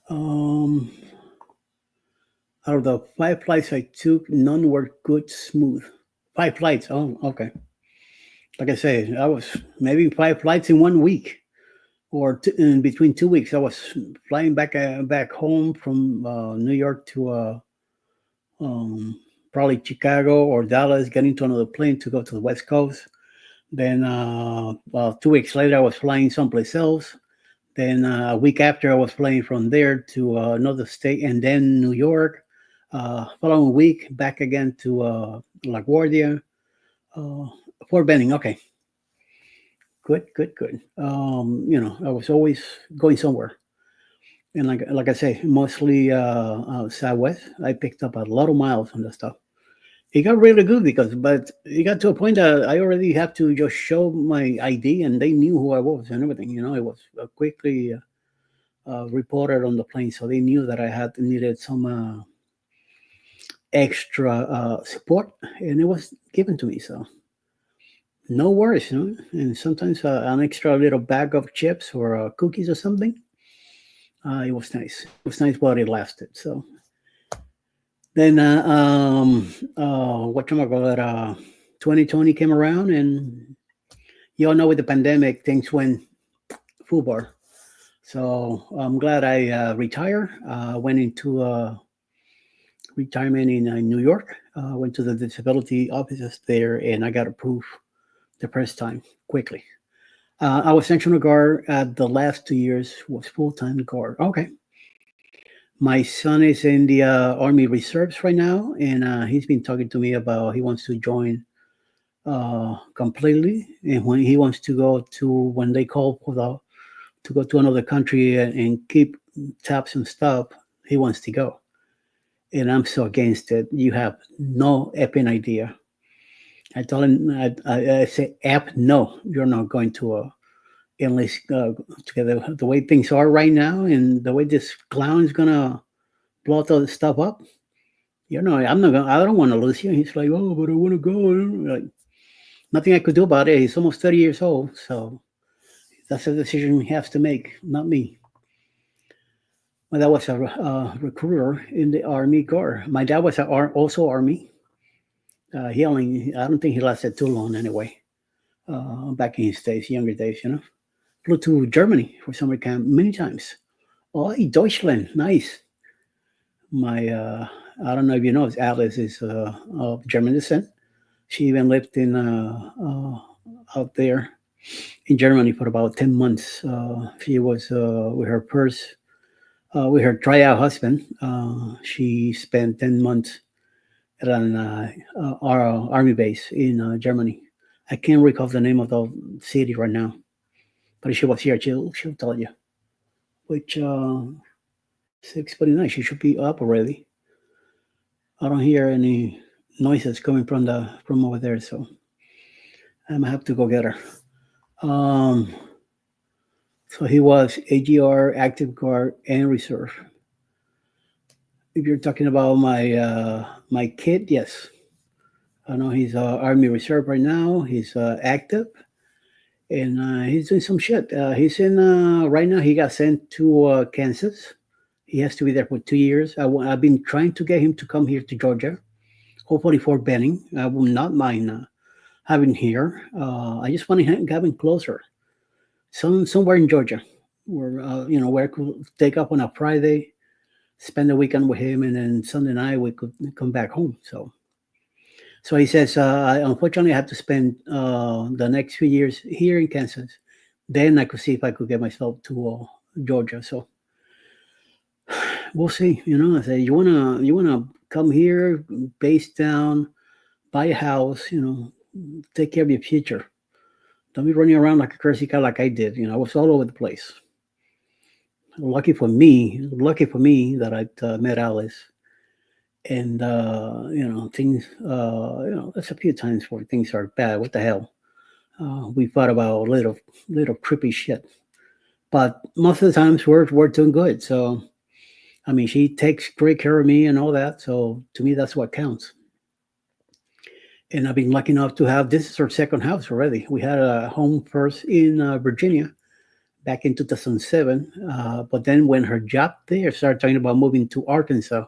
Um, Out of the 5 flights I took, none were good smooth. 5 flights. Oh, okay. Like I say, I was maybe 5 flights in 1 week, or in between 2 weeks. I was flying back home from New York to um, probably Chicago or Dallas, getting to another plane to go to the West Coast. Then, well, 2 weeks later, I was flying someplace else. Then a week after, I was flying from there to another state, and then New York. Following week, back again to LaGuardia, uh, Fort Benning. Okay, good, good, good. I was always going somewhere, and like I say, mostly Southwest. I picked up a lot of miles on that stuff. It got really good but it got to a point that I already have to just show my ID, and they knew who I was and everything. It was quickly reported on the plane, so they knew that I had needed some extra support, and it was given to me. So no worries, And sometimes an extra little bag of chips or cookies or something. It was nice. It was nice while it lasted. So then, what you call it? 2020 came around, and you all know with the pandemic, things went full bar. So I'm glad I retired. Went into retirement in New York. Went to the disability offices there, and I got approved the first time quickly. I was National Guard at the last 2 years. Was full time guard. Okay. My son is in the Army Reserves right now, and he's been talking to me about he wants to join completely, and when he wants to go to when they call for to go to another country and keep tabs and stuff, he wants to go, and I'm so against it. You have no effing idea. I told him, I say, "App, no, you're not going to enlist together the way things are right now, and the way this clown is gonna blow all the stuff up. I'm not gonna. I don't want to lose you." He's like, "Oh, but I want to go." Like, nothing I could do about it. He's almost 30 years old, so that's a decision he has to make, not me. My dad was a recruiter in the Army Corps. My dad was also Army. I don't think he lasted too long anyway. Back in his days, younger days, Flew to Germany for summer camp many times. Oh, Deutschland, nice. My, I don't know if you know, Alice is of German descent. She even lived in out there in Germany for about 10 months. She was with her tryout husband. She spent 10 months at an our army base in Germany. I can't recall the name of the city right now, but if she was here, she'll tell you. Which 6:49, she should be up already. I don't hear any noises coming from over there, so I'm gonna have to go get her. Um, so he was AGR, active guard, and reserve. If you're talking about my kid, yes, I know he's Army Reserve right now. He's active, and he's doing some shit. He's in right now. He got sent to Kansas. He has to be there for 2 years. I've been trying to get him to come here to Georgia, hopefully for Benning. I will not mind having here. I just want to have him closer, somewhere in Georgia, where I could take up on a Friday, spend the weekend with him, and then Sunday night we could come back home. So he says, unfortunately, I have to spend the next few years here in Kansas. Then I could see if I could get myself to Georgia. So we'll see. I say, you wanna come here, base down, buy a house. take care of your future. Don't be running around like a crazy cat like I did. I was all over the place. Lucky for me that I met Alice, and things. There's a few times where things are bad. What the hell? We thought about little creepy shit, but most of the times we're doing good. So I mean, she takes great care of me and all that. So to me, that's what counts. And I've been lucky enough to have this is our second house already. We had a home first in Virginia back in 2007, but then when her job there started talking about moving to Arkansas,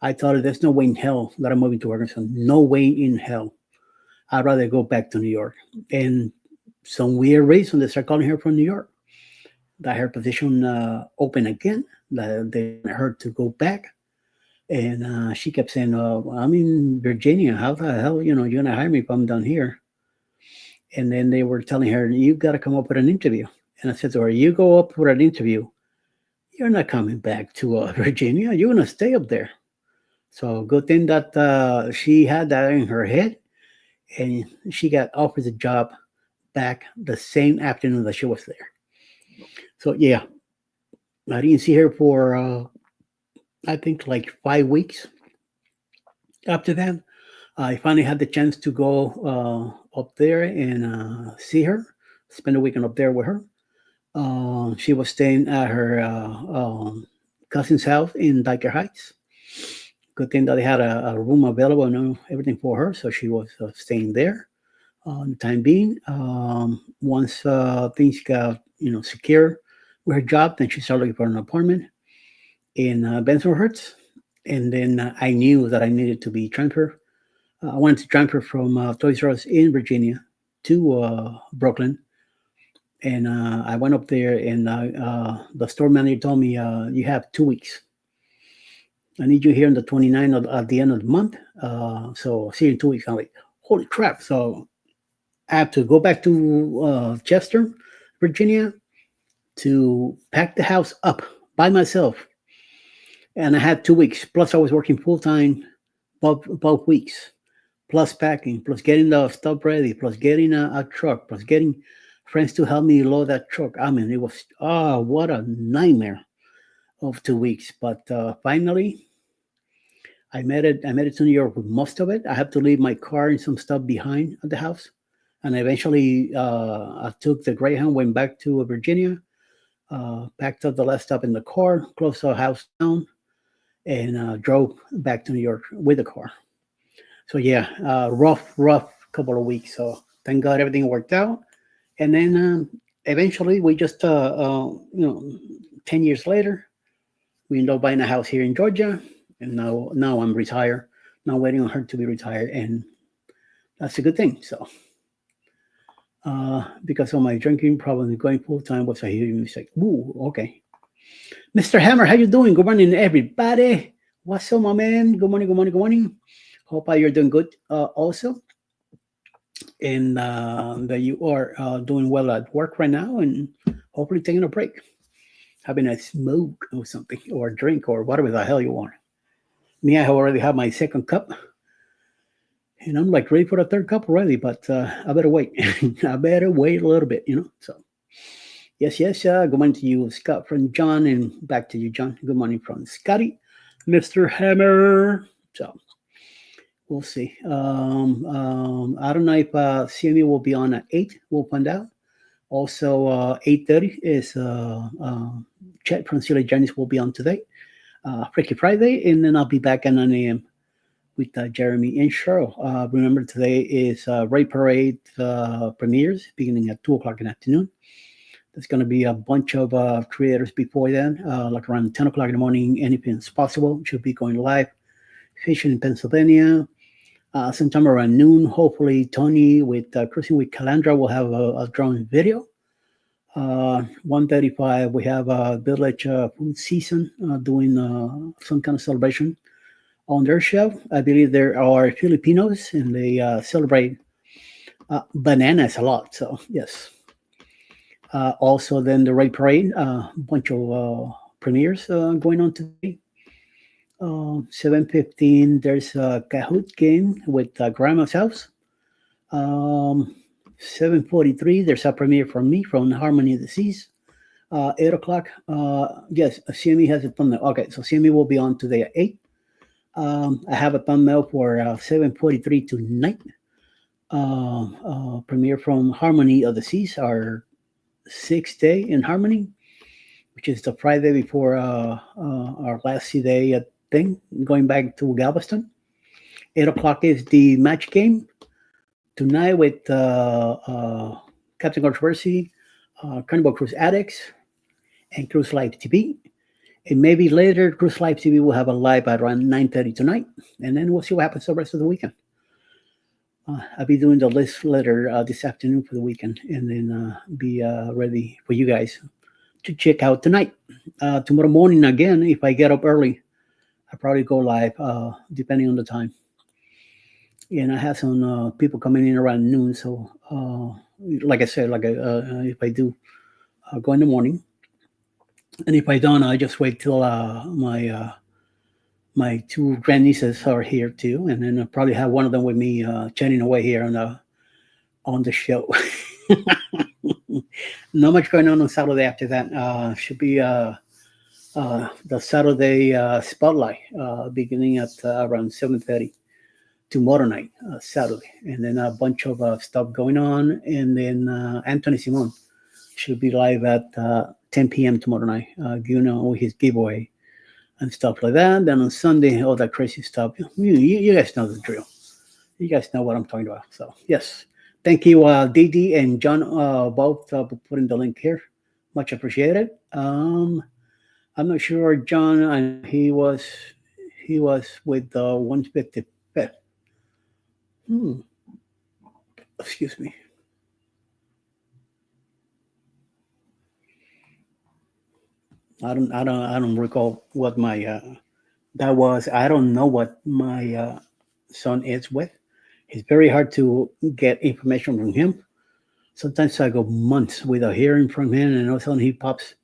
I thought there's no way in hell that I'm moving to Arkansas. No way in hell. I'd rather go back to New York. And some weird reason they start calling her from New York. That her position open again. That they want her to go back. And she kept saying, I'm in Virginia. How the hell, you're going to hire me if I'm down here? And then they were telling her, you've got to come up with an interview. And I said to her, you go up for an interview. You're not coming back to Virginia. You're going to stay up there. So good thing that she had that in her head. And she got offered the job back the same afternoon that she was there. So, yeah, I didn't see her for, I think, like 5 weeks. After that, I finally had the chance to go up there and see her, spend a weekend up there with her. She was staying at her cousin's house in Diker Heights. Good thing that they had a room available and everything for her, so she was staying there the time being. Once things got secure with her job, then she started looking for an apartment in Bensonhurst, and then I knew that I needed to be transferred. I wanted to transfer from Toys R Us in Virginia to Brooklyn, and I went up there, and the store manager told me, "You have 2 weeks. I need you here on the 29th at the end of the month. So I'll see you in 2 weeks." I'm like, "Holy crap!" So I have to go back to Chester, Virginia, to pack the house up by myself. And I had 2 weeks. Plus, I was working full time both weeks. Plus packing, plus getting the stuff ready, plus getting a truck, plus getting friends to help me load that truck. I mean, it was what a nightmare of 2 weeks. But finally, I made it. I made it to New York with most of it. I had to leave my car and some stuff behind at the house, and eventually I took the Greyhound, went back to Virginia, packed up the last stuff in the car, closed the house down, and drove back to New York with the car. So yeah, rough couple of weeks. So thank God everything worked out. And then eventually we just, 10 years later, we ended up buying a house here in Georgia. And now I'm retired. Now waiting on her to be retired. And that's a good thing. So because of my drinking problem going full time was a huge mistake. Ooh, okay. Mr. Hammer, how you doing? Good morning, everybody. What's up, my man? Good morning, good morning, good morning. Hope you're doing good also. And that you are doing well at work right now and hopefully taking a break. Having a smoke or something or a drink or whatever the hell you want. Me, I already have my second cup. And I'm like ready for the third cup already, but I better wait. I better wait a little bit, So, yes. Good morning to you, Scott from John, and back to you, John. Good morning from Scotty, Mr. Hammer. So, we'll see. I don't know if CME will be on at 8. We'll find out. Also, 8:30 is Chet from Silly Janice will be on today. Freaky Friday, and then I'll be back at 9 a.m. with Jeremy and Cheryl. Remember, today is Ray Parade premieres beginning at 2 o'clock in the afternoon. There's going to be a bunch of creators before then, like around 10 o'clock in the morning. Anything's possible. Should be going live. Fishing in Pennsylvania. Sometime around noon, hopefully Tony with Cruising with Calandra will have a drone video. 1:35, we have a village food season doing some kind of celebration on their show. I believe there are Filipinos and they celebrate bananas a lot. So yes. Also, then the Ray Parade, a bunch of premieres going on today. 7:15, there's a Kahoot game with Grandma's House. Um, 7:43. There's a premiere from me from Harmony of the Seas. 8 o'clock. Yes, CME has a thumbnail. Okay, so CME will be on today at 8. I have a thumbnail for 7:43 tonight. Premiere from Harmony of the Seas, our 6th day in Harmony, which is the Friday before our last day thing, going back to Galveston. 8 o'clock is the match game tonight with Captain Controversy, Carnival Cruise Addicts, and Cruise Live TV. And maybe later, Cruise Live TV will have a live at around 9:30 tonight, and then we'll see what happens the rest of the weekend. I'll be doing the list later this afternoon for the weekend, and then be ready for you guys to check out tonight. Tomorrow morning, again, if I get up early, I'll probably go live, depending on the time. And I have some people coming in around noon, so like I said, if I do, go in the morning. And if I don't, I just wait till my two grandnieces are here too, and then I'll probably have one of them with me chatting away here on the show. Not much going on Saturday after that. Should be the Saturday spotlight beginning at around 7:30 tomorrow night, Saturday, and then a bunch of stuff going on, and then Anthony Simon should be live at 10 p.m. tomorrow night, giving all his giveaway and stuff like that. Then on Sunday, all that crazy stuff. You guys know the drill. You guys know what I'm talking about. So, yes. Thank you, Didi and John, both for putting the link here. Much appreciated. I'm not sure, John, he was with the 155th. Excuse me. I don't recall what my that was. I don't know what my son is with. It's very hard to get information from him. Sometimes I go months without hearing from him, and all of a sudden he pops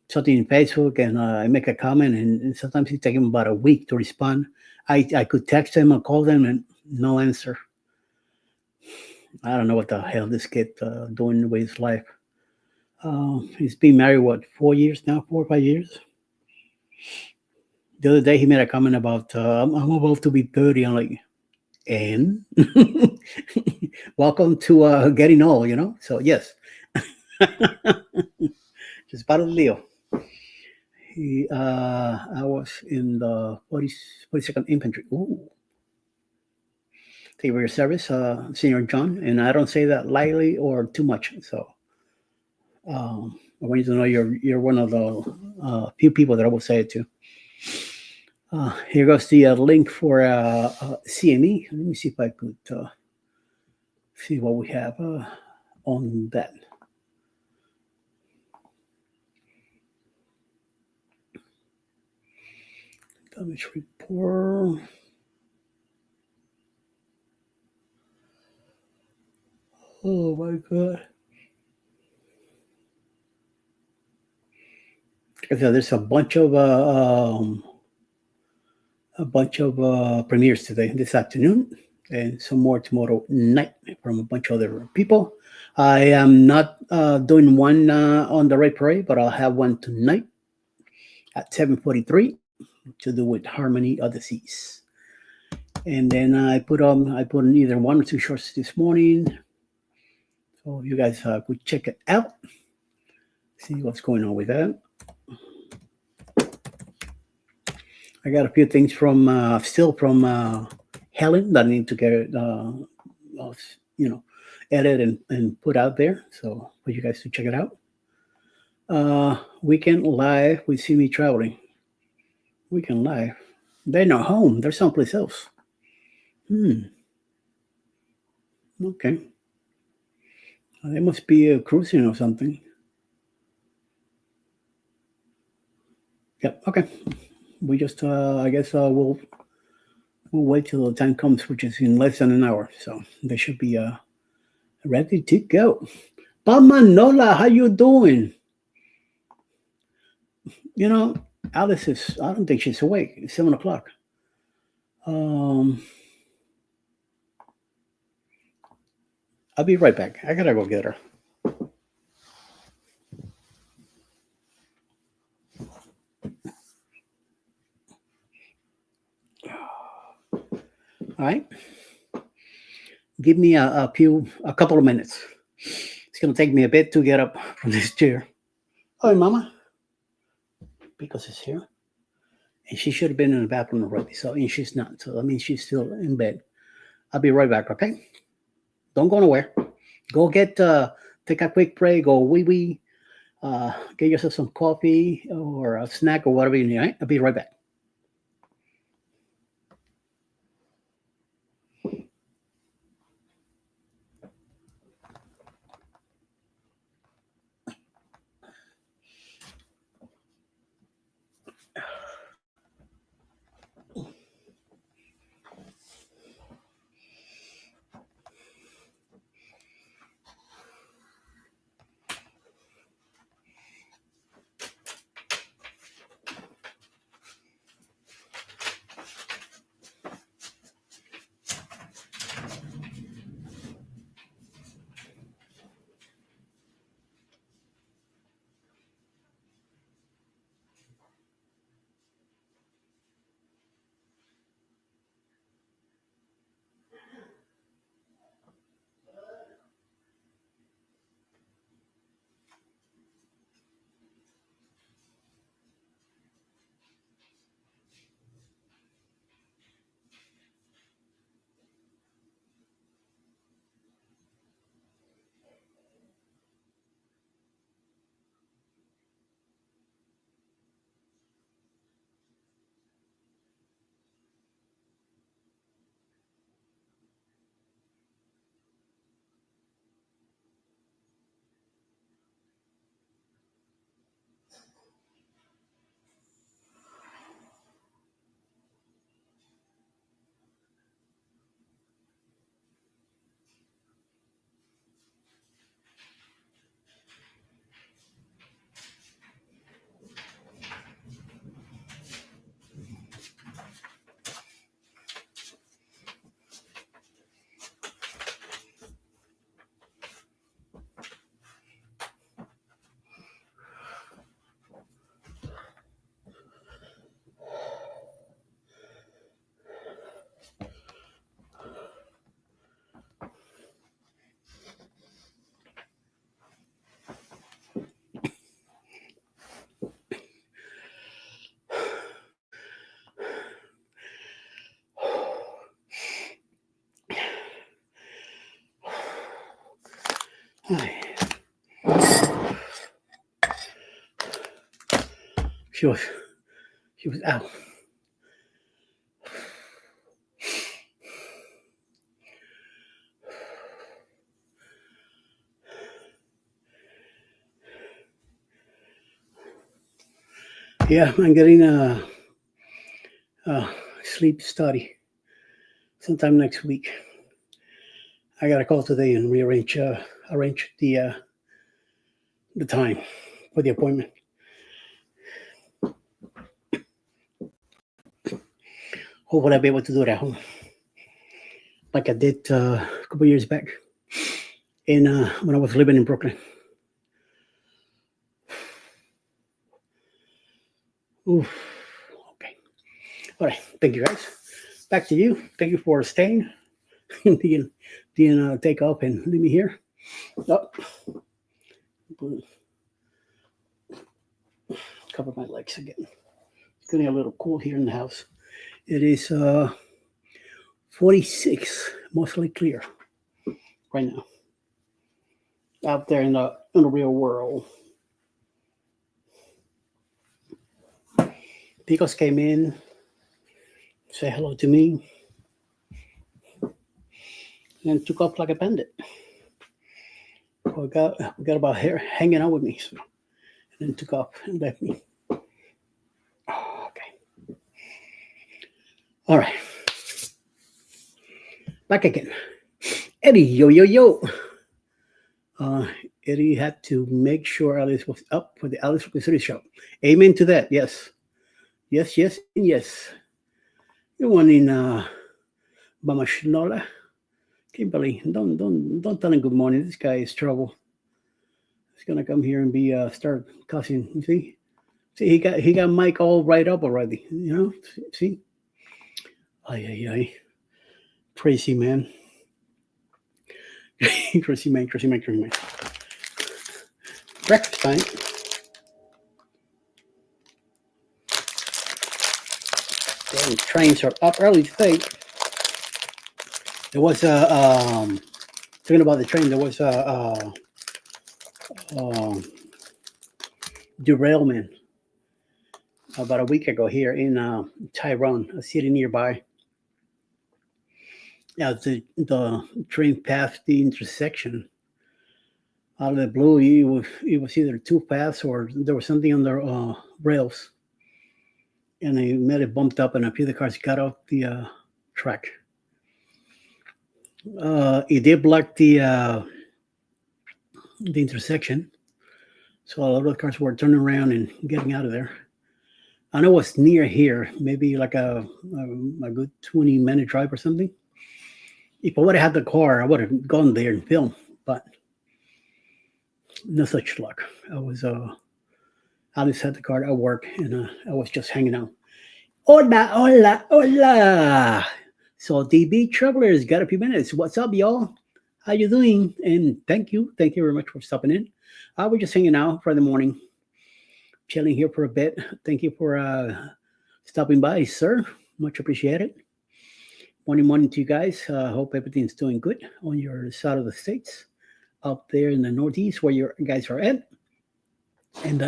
something in Facebook, and I make a comment, and sometimes it takes him about a week to respond. I could text him or call them, and no answer. I don't know what the hell this kid doing with his life. He's been married, what, 4 years now, 4 or 5 years? The other day he made a comment about, I'm about to be 30. I'm like, and? Welcome to getting old, So, yes. Just part of the deal. I was in the 42nd Infantry. Ooh. Thank you for your service, Senior John. And I don't say that lightly or too much. So, I want you to know you're one of the few people that I will say it to. Here goes the link for CME. Let me see if I could see what we have on that. Damage report. Oh my God. So there's a bunch of premieres today, this afternoon, and some more tomorrow night from a bunch of other people. I am not doing one on the Red Parade, but I'll have one tonight at 7:43 to do with Harmony of the Seas. And then I put in either one or two shorts this morning, so you guys could check it out, see what's going on with that. I got a few things from still from Helen that I need to get edit and put out there, so for you guys to check it out. Weekend live with See Me Traveling. Weekend live. They're not home. They're someplace else. Okay. They must be cruising or something. Yep. Okay. We just, I guess, we'll wait till the time comes, which is in less than an hour. So they should be ready to go. Bob Manola, how you doing? Alice is, I don't think she's awake. It's 7 o'clock. I'll be right back. I gotta go get her. All right. Give me a couple of minutes. It's gonna take me a bit to get up from this chair. Oh, Mama, because it's here, and she should have been in the bathroom already. So, and she's not. So that means she's still in bed. I'll be right back. Okay. Don't go nowhere. Go get take a quick break. Go wee wee. Get yourself some coffee or a snack or whatever you need. Right? I'll be right back. She was out. Yeah, I'm getting a sleep study sometime next week. I got to call today and arrange the time for the appointment. Hopefully, I'll be able to do it at home, like I did a couple years back, in when I was living in Brooklyn. Oof. Okay. All right. Thank you, guys. Back to you. Thank you for staying. Didn't take off and leave me here. Oh. Cover my legs again. It's getting a little cool here in the house. It is 46, mostly clear right now. Out there in the real world. Picos came in, say hello to me, and took off like a bandit. We got about here hanging out with me, so, and then took off and left me. Oh, okay. All right. Back again. Eddie, yo. Eddie had to make sure Alice was up for the Alice City show. Amen to that. Yes. Yes. You one in Bamashnola. Kimberly, don't tell him good morning. This guy is trouble. He's gonna come here and be start cussing. You see, he got Mike all right up already. You know, see, ay. Crazy man. Crazy man. Breakfast time. Damn, trains are up early today. There was a talking about the train. There was a derailment about a week ago here in Tyrone, a city nearby. Yeah, the train passed the intersection. Out of the blue, it was either two paths or there was something on the rails, and they met it bumped up, and a few of the cars got off the track. It did block the intersection, so a lot of the cars were turning around and getting out of there. I know it's near here, maybe like a good 20-minute drive or something. If I would have had the car, I would have gone there and filmed, but no such luck. I just had the car at work, and I was just hanging out. Hola. So DB Travelers got a few minutes. What's up, y'all? How you doing? And thank you very much for stopping in. We're just hanging out for the morning, chilling here for a bit. Thank you for stopping by, sir. Much appreciated. Morning to you guys. Hope everything's doing good on your side of the states, up there in the Northeast where you guys are at, and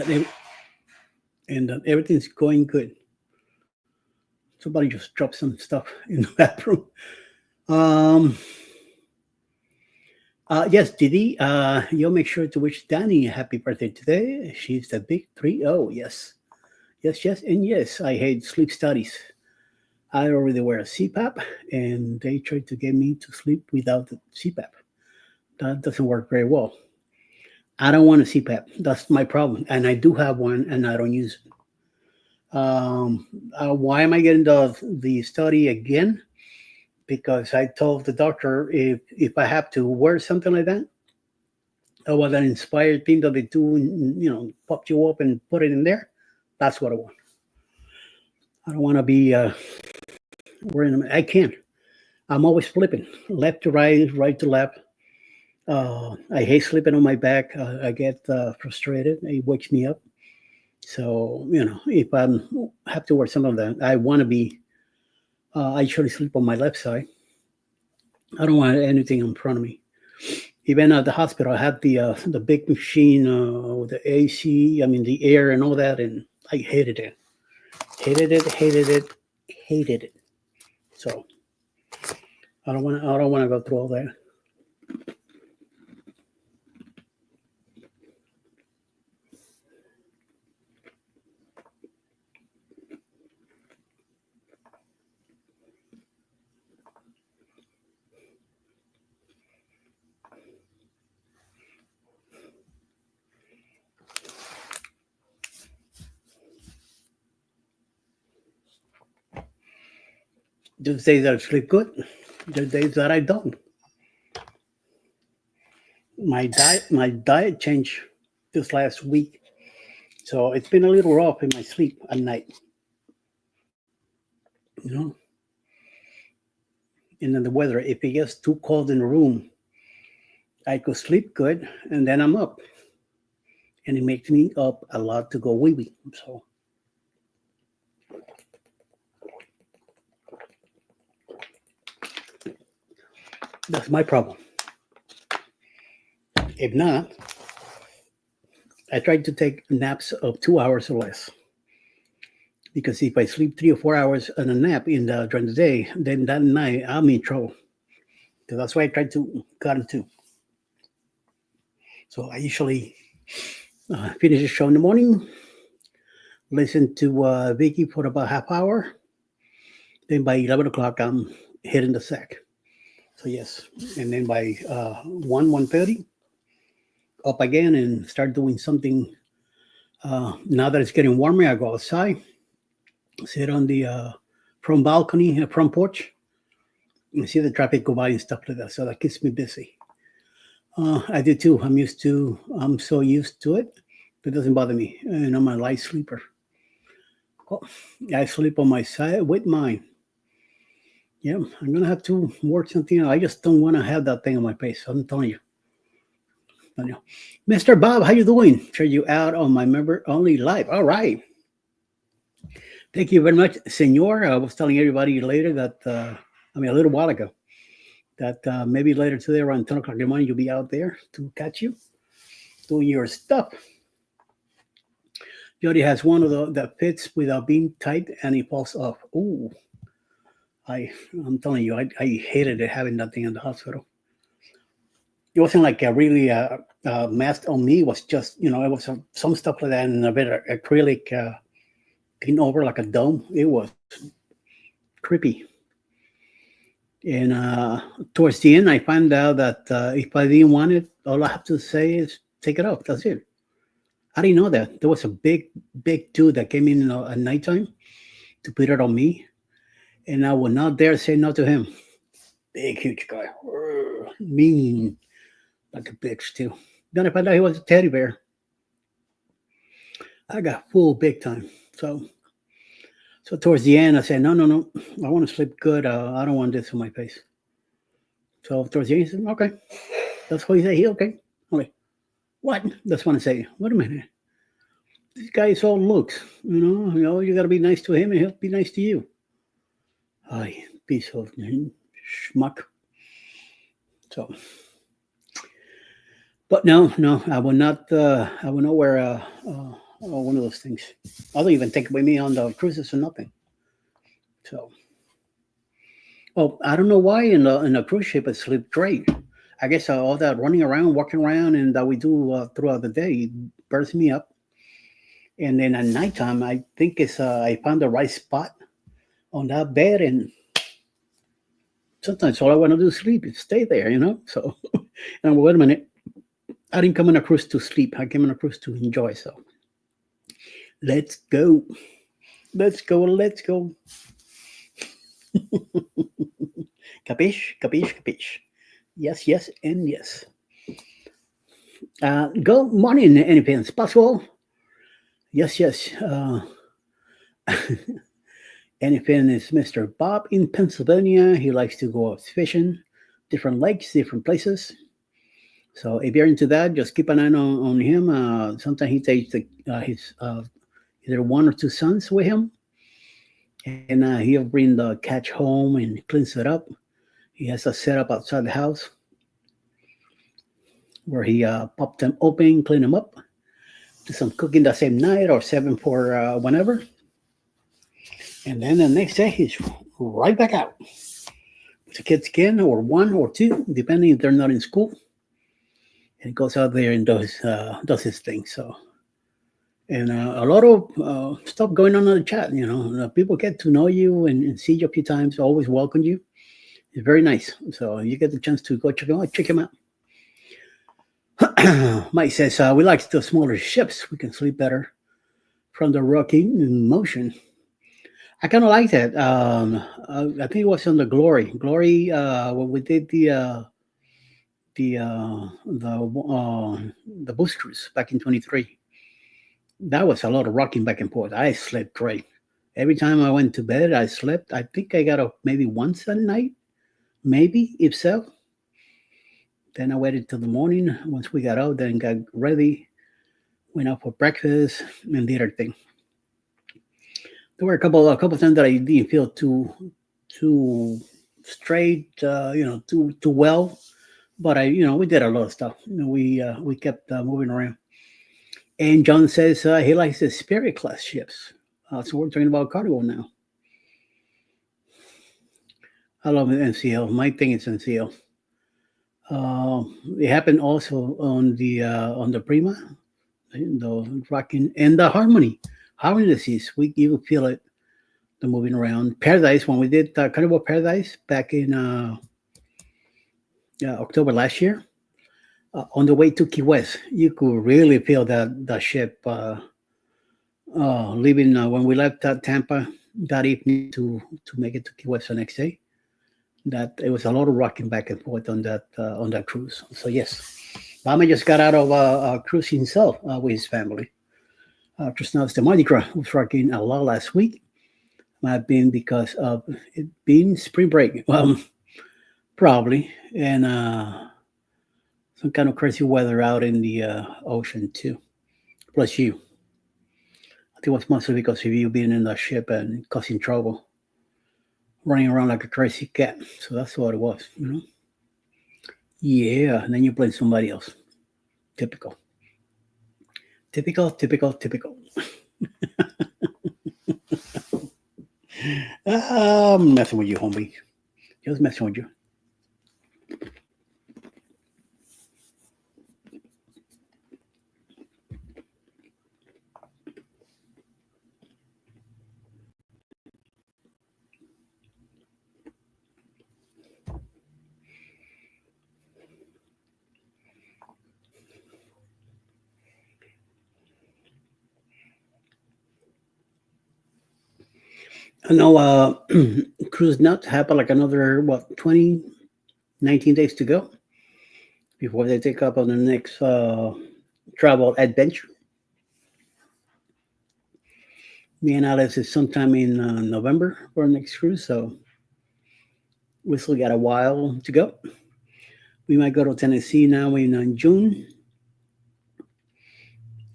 everything's going good. Somebody just dropped some stuff in the bathroom. Yes, Didi, you'll make sure to wish Danny a happy birthday today. She's the big 3-0. Yes, and yes. I hate sleep studies. I already wear a CPAP, and they tried to get me to sleep without the CPAP. That doesn't work very well. I don't want a CPAP. That's my problem, and I do have one, and I don't use it. Why am I getting the study again? Because I told the doctor if I have to wear something like that, or that inspired thing that they do, pop you up and put it in there, that's what I want. I don't want to be wearing them. I can't. I'm always flipping left to right to left. I hate sleeping on my back. I get frustrated. It wakes me up. So, if I have to wear some of that, I want to be, I usually sleep on my left side. I don't want anything in front of me. Even at the hospital, I had the big machine, the AC, the air and all that, and I hated it. Hated it. So I don't want to go through all that. There's days that I sleep good. There's days that I don't. My diet changed this last week, so it's been a little rough in my sleep at night. And then the weather, if it gets too cold in the room, I could sleep good, and then I'm up, and it makes me up a lot to go wee. So. That's my problem. If not, I try to take naps of 2 hours or less. Because if I sleep 3 or 4 hours on a nap during the day, then that night I'm in trouble. So that's why I try to cut it too. So I usually finish the show in the morning, listen to Vicky for about half hour. Then by 11 o'clock, I'm hitting the sack. So yes, and then by 1:30, up again and start doing something. Now that it's getting warmer, I go outside, sit on the front balcony, front porch, and see the traffic go by and stuff like that. So that keeps me busy. I do too. I'm so used to it. It doesn't bother me. And I'm a light sleeper. Oh, I sleep on my side with mine. Yeah, I'm gonna have to work something out. I just don't want to have that thing on my face. I'm telling you. I know. Mr. Bob, how you doing? Share you out on my member only live. All right. Thank you very much, Senor. I was telling everybody later that a little while ago that maybe later today around 10 o'clock in the morning you'll be out there to catch you doing your stuff. Jody has one of the that fits without being tight and it falls off. Ooh, I'm telling you, I hated it having that thing in the hospital. It wasn't like a really mask on me. It was just it was some stuff like that and a bit of acrylic thing over like a dome. It was creepy. And towards the end, I found out that if I didn't want it, all I have to say is take it off. That's it. I didn't know that. There was a big dude that came in at nighttime to put it on me. And I would not dare say no to him. Big, huge guy. Mean. Like a bitch, too. Then I found out he was a teddy bear. I got full big time. So towards the end, I said, no. I want to sleep good. I don't want this on my face. So towards the end, he said, okay. That's what he said. He okay. I'm like, what? That's what I say. Wait a minute. This guy is all looks. You got to be nice to him and he'll be nice to you. Ay, piece of schmuck. So, but no, I will not. I will not wear one of those things. I don't even take it with me on the cruises or nothing. So, I don't know why in the cruise ship I sleep great. I guess all that running around, walking around, and that we do throughout the day burns me up. And then at nighttime, I think I found the right spot on that bed, and sometimes all I want to do is sleep, is stay there, So, and wait a minute, I didn't come on a cruise to sleep. I came on a cruise to enjoy. So, let's go. Capiche. Yes, and yes. Good morning, anything possible? Yes. Anything is Mr. Bob in Pennsylvania. He likes to go out fishing, different lakes, different places. So if you're into that, just keep an eye on him. Sometimes he takes his either one or two sons with him, and he'll bring the catch home and cleans it up. He has a setup outside the house where he pop them open, clean them up, do some cooking that same night or 7 for whenever. And then the next day, he's right back out with the kids again, or one or two, depending if they're not in school. And he goes out there and does his thing. So, and a lot of stuff going on in the chat. People get to know you and see you a few times, always welcome you. It's very nice. So you get the chance to go check him out. Mike says, we like the smaller ships. We can sleep better from the rocking motion. I kind of like that. I think it was on the Glory. When we did the boost cruise back in 23. That was a lot of rocking back and forth. I slept great. Every time I went to bed, I slept. I think I got up maybe once at night, maybe, if so. Then I waited till the morning. Once we got out, then got ready, went out for breakfast, and did our thing. There were a couple times that I didn't feel too straight, too well. But we did a lot of stuff. We kept moving around. And John says he likes the Spirit class ships. So we're talking about Carnival now. I love NCL. My thing is NCL. It happened also on the Prima, the rocking and the Harmony. Harmony disease. You feel it, the moving around. Paradise, when we did Carnival Paradise back in October last year, on the way to Key West, you could really feel that ship leaving when we left Tampa that evening to make it to Key West the next day. that it was a lot of rocking back and forth on that cruise. So yes, Bama just got out of a cruise himself with his family. Just now, the Mardi Gras was rocking a lot last week. Might have been because of it being spring break, probably, and some kind of crazy weather out in the ocean too. Plus you, I think it was mostly because of you being in the ship and causing trouble, running around like a crazy cat. So that's what it was, you know. Yeah, and then you blame somebody else. Typical. Typical, typical, typical. I'm messing with you, homie. Just messing with you. I know cruise nuts have like another, what, 20, 19 days to go before they take up on the next travel adventure. Me and Alice is sometime in November for our next cruise, so we still got a while to go. We might go to Tennessee now in June,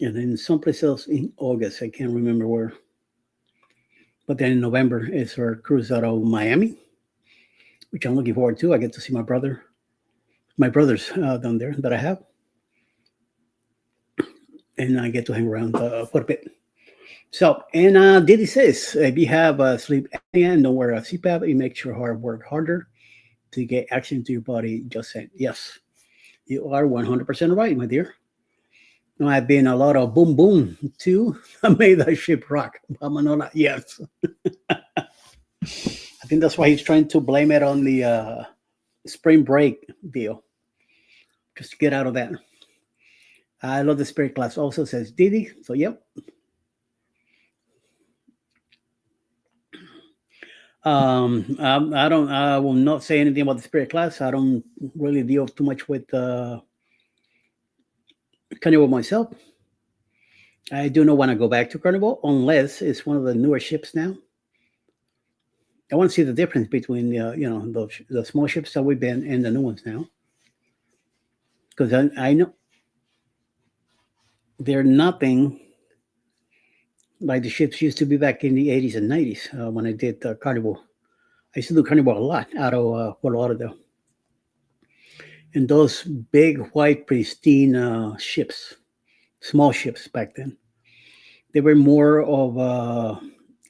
and then someplace else in August. I can't remember where. But then in November is our cruise out of Miami, which I'm looking forward to. I get to see my brothers down there that I have, and I get to hang around for a bit. So, and Diddy says, if you have sleep apnea and don't wear a CPAP, it makes your heart work harder to get action to your body. Just saying, yes, you are 100% right, my dear. I've been a lot of boom boom too. I made that ship rock. Manola, yes. I think that's why he's trying to blame it on the spring break deal. Just to get out of that. I love the spirit class. Also says Didi. So yep. I will not say anything about the spirit class. I don't really deal too much with Carnival myself. I do not want to go back to Carnival unless it's one of the newer ships now. I want to see the difference between the small ships that we've been and the new ones now, because I know they're nothing like the ships used to be back in the 80s and 90s when I did Carnival. I used to do Carnival a lot out of Fort Lauderdale. And those big, white, pristine ships, small ships back then, they were more of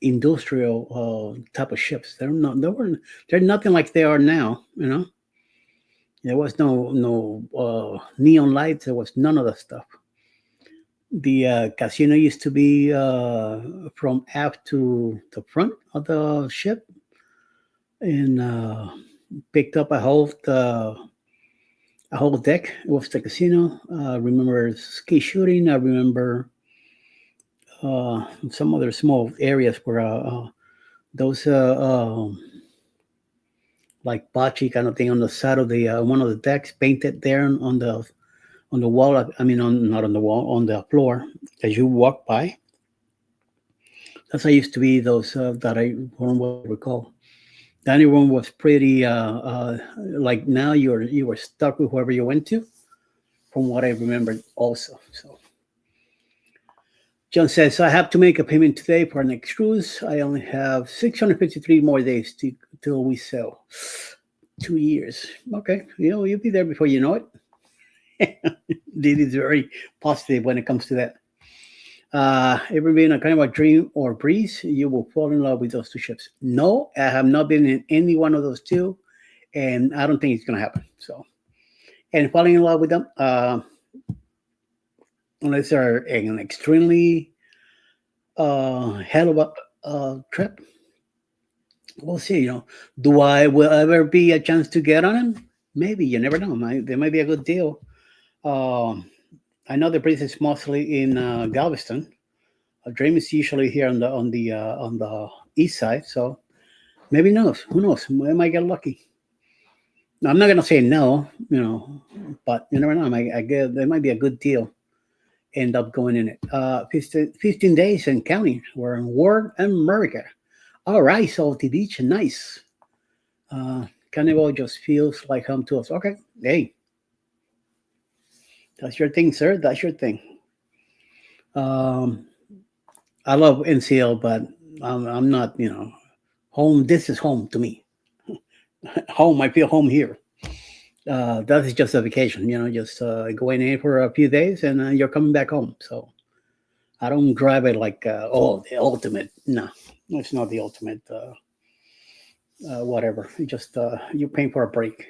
industrial type of ships. They're nothing like they are now, you know. There was no neon lights. There was none of that stuff. The casino used to be from aft to the front of the ship, and picked up a whole deck. It was the casino. I remember ski shooting. I remember some other small areas where those like bocce kind of thing on the side of the one of the decks painted there on the wall. I mean, not on the wall, on the floor as you walk by. That's how it used to be. Those that I don't recall. The dining room was pretty like now you were stuck with whoever you went to, from what I remember also. So John says, I have to make a payment today for our next cruise. I only have 653 more days till we sail. 2 years. Okay, you'll be there before you know it. Didi is very positive when it comes to that. Ever been a kind of a dream or breeze? You will fall in love with those two ships. No, I have not been in any one of those two, and I don't think it's going to happen. So, and falling in love with them, unless they're an extremely hell of a trip, we'll see. Will ever be a chance to get on them? Maybe. You never know. There might be a good deal. I know the breeze is mostly in Galveston. Dream is usually here on the east side, so maybe knows. Who knows? We might get lucky. I'm not gonna say no, but you never know. I guess there might be a good deal. End up going in it. 15 days and counting. We're in Ward America. All right, Salty Beach, nice. Carnival just feels like home to us. Okay, hey, that's your thing, sir. That's your thing. Um, I love NCL, but I'm not, home. This is home to me. Home, I feel home here. That is just a vacation, just going in for a few days and you're coming back home. So I don't drive it like, the ultimate. No, it's not the ultimate. Whatever. You just you're paying for a break,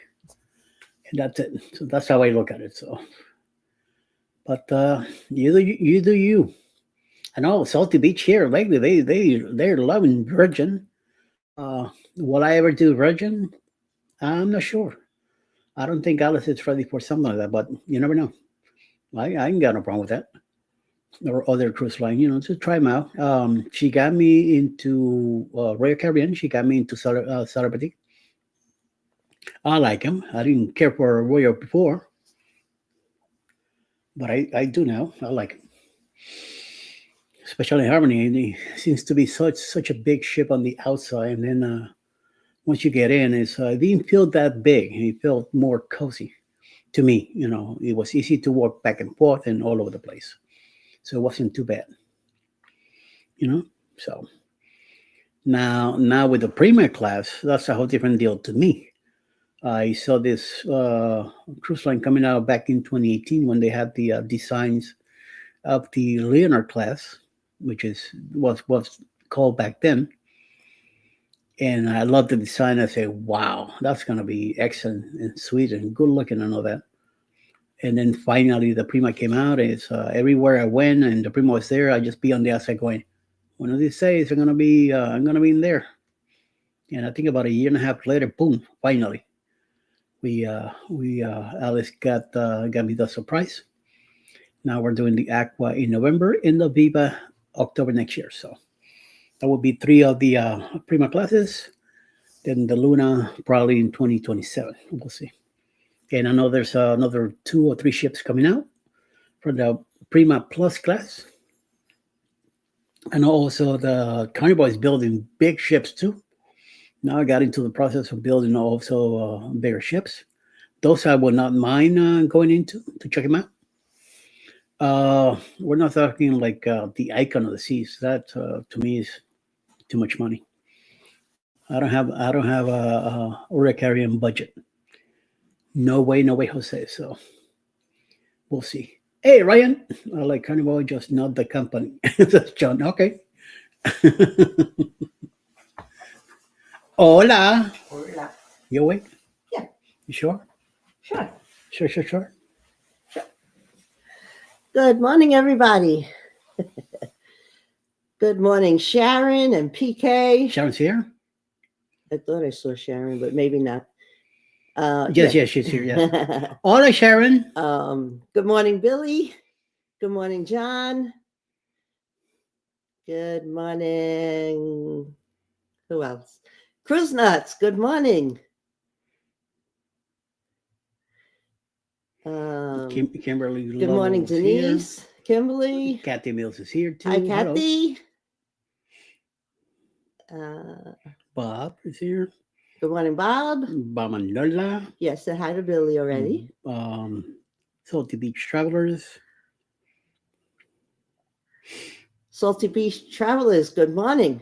and that's it. So that's how I look at it. So, but you do you. I know Salty Beach here lately. They're loving Virgin. Will I ever do Virgin? I'm not sure. I don't think Alice is ready for something like that, but you never know. I ain't got no problem with that. Or other cruise line, to try them out. She got me into Royal Caribbean. She got me into Celebrity. I like him. I didn't care for Royal before, but I do now. I like him, especially Harmony. He seems to be such a big ship on the outside, and then once you get in, it didn't feel that big. It felt more cozy to me. It was easy to walk back and forth and all over the place, so it wasn't too bad. So now with the Premier class, that's a whole different deal to me. I saw this cruise line coming out back in 2018 when they had the designs of the Leonard class, which was called back then. And I loved the design. I said, "Wow, that's gonna be excellent and sweet and good looking and all that." And then finally, the Prima came out. It's everywhere I went, and the Prima was there. I just be on the outside going, "One of these days, I'm gonna be in there." And I think about a year and a half later, boom, finally. We Alice got me the surprise. Now we're doing the Aqua in November and the Viva October next year. So that will be three of the Prima classes. Then the Luna probably in 2027. We'll see. And I know there's another 2 or 3 ships coming out for the Prima Plus class. And also the Carnival is building big ships too. Now I got into the process of building also bigger ships. Those I would not mind going into to check them out. We're not talking like the Icon of the Seas. That to me is too much money. I don't have a Hurricane budget. No way, Jose. So we'll see. Hey, Ryan, I like Carnival, just not the company. That's John. Okay. Hola. Hola. You awake? Yeah. You sure? Sure. Sure. Good morning, everybody. Good morning, Sharon and PK. Sharon's here? I thought I saw Sharon, but maybe not. Yes, she's here. Yes. Hola, Sharon. Good morning, Billy. Good morning, John. Good morning. Who else? Cruise Nuts. Good morning. Kimberly. Good morning, Lovell is Denise. here. Kimberly. Kathy Mills is here too. Hi, Hello. Kathy. Bob is here. Good morning, Bob. Bamandola. Yes, said hi to Billy already. Salty Beach Travelers. Salty Beach Travelers, good morning.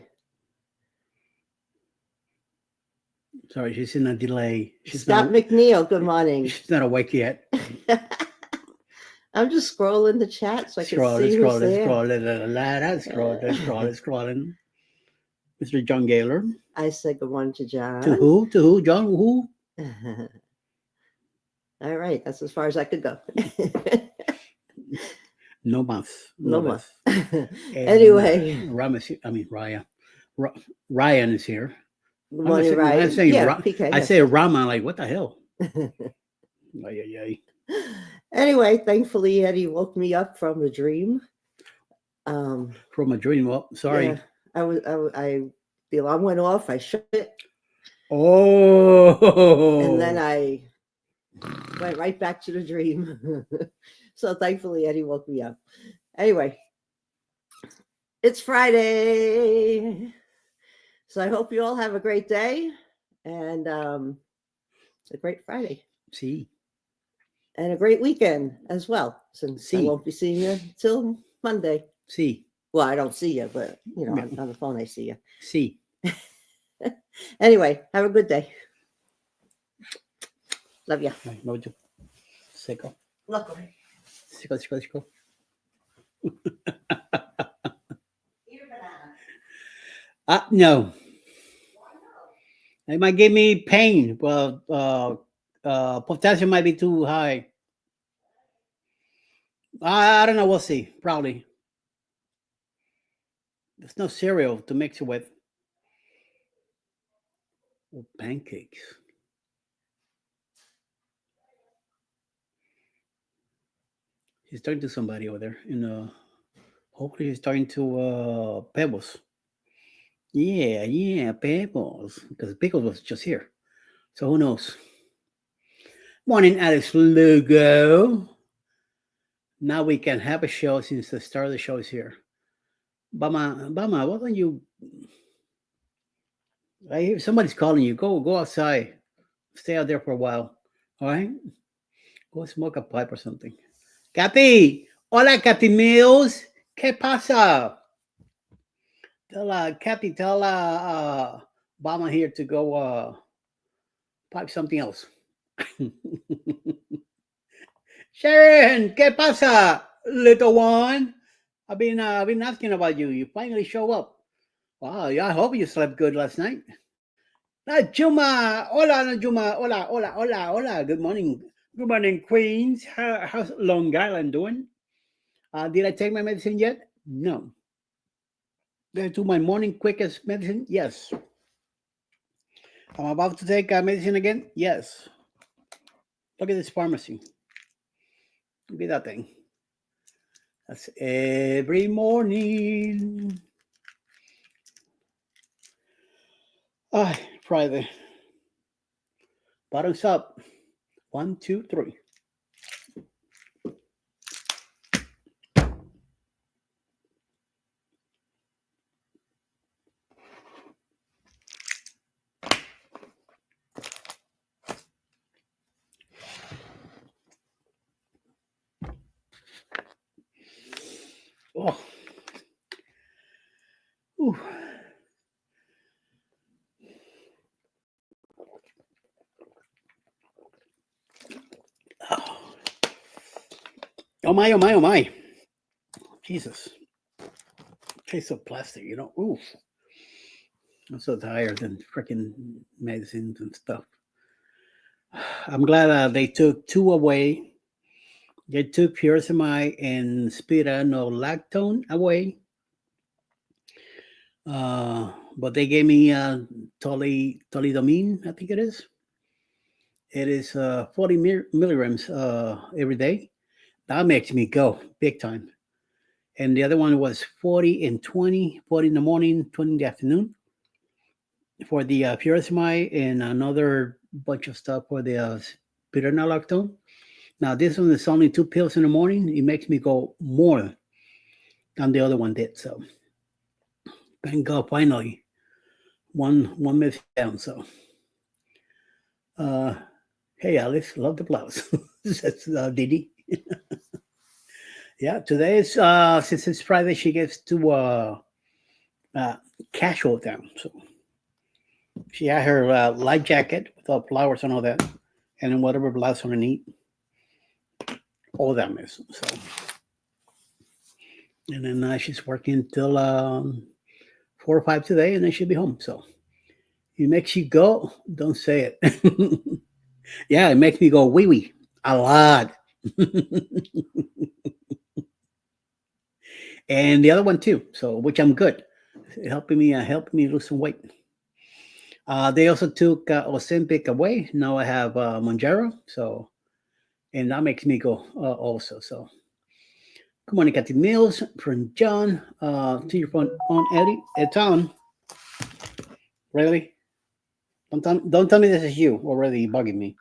Sorry, she's in a delay. Scott McNeil, good morning. She's not awake yet. I'm just scrolling the chat so I can see who's there. Scrolling. Mr. John Gaylor. I said good morning to John. To who? John, who? All right, that's as far as I could go. No más. Anyway. Ryan is here. Good morning, Ryan. I'm saying PK, I say Rama, like, what the hell? Anyway, thankfully, Eddie woke me up from a dream. From a dream. Well, sorry. Yeah, the alarm went off. I shut it. Oh. And then I went right back to the dream. So thankfully, Eddie woke me up. Anyway, it's Friday. So I hope you all have a great day and a great Friday. See. And a great weekend as well, since I See. won't be seeing you till Monday. See. Well, I don't see you, but Yeah. on the phone I see you. See. Anyway, have a good day. Love you. Ay, no, yo. Seco. Look. Seco, seco, seco. No. It might give me pain. Well, potassium might be too high. I don't know. We'll see. Probably. There's no cereal to mix it with. Oh, pancakes. He's talking to somebody over there. Hopefully he's talking to Pebbles. Yeah, Pebbles. Because Pickles was just here. So who knows? Morning, Alex Lugo. Now we can have a show since the start of the show is here. Bama, why don't you? I hear somebody's calling you. Go outside. Stay out there for a while. All right? Go smoke a pipe or something. Kathy! Hola, Kathy Mills. ¿Qué pasa? Kathy, tell Bama here to go pipe something else. Sharon, ¿qué pasa, little one? I've been asking about you. You finally show up. Wow, I hope you slept good last night. Najuma, hola, Najuma, hola. Good morning, Queens. How's Long Island doing? Did I take my medicine yet? No. Did I do my morning quickest medicine? Yes. I'm about to take medicine again? Yes. Look at this pharmacy. Look at that thing. That's every morning. Friday. Bottoms up. 1, 2, 3. Oh. Ooh. Oh my. Jesus. Tastes of plastic, Ooh. I'm so tired and freaking medicines and stuff. I'm glad they took 2 away. They took pyrazinamide and spironolactone away. But they gave me tolidomine, I think it is. It is 40 milligrams every day. That makes me go big time. And the other one was 40 and 20, 40 in the morning, 20 in the afternoon for the pyrazinamide, and another bunch of stuff for the spironolactone. Now, this one is only 2 pills in the morning. It makes me go more than the other one did. So, thank God, finally, one medicine down. So, hey, Alice, love the blouse. That's Didi. Yeah, today is since it's Friday, she gets to casual down. So she had her light jacket with all flowers and all that, and then whatever blouse underneath, all that mess. So, and then she's working till 4 or 5 today, and then she'll be home. So it makes you go. Don't say it. Yeah, it makes me go wee a lot. And the other one too. So which I'm good, helping me lose some weight. They also took Ozempic away. Now I have Monjaro. So, and that makes me go also. So, good morning, Kathy Mills from John. To your phone on Eddie. It's on. Really? Don't tell me this is you already bugging me.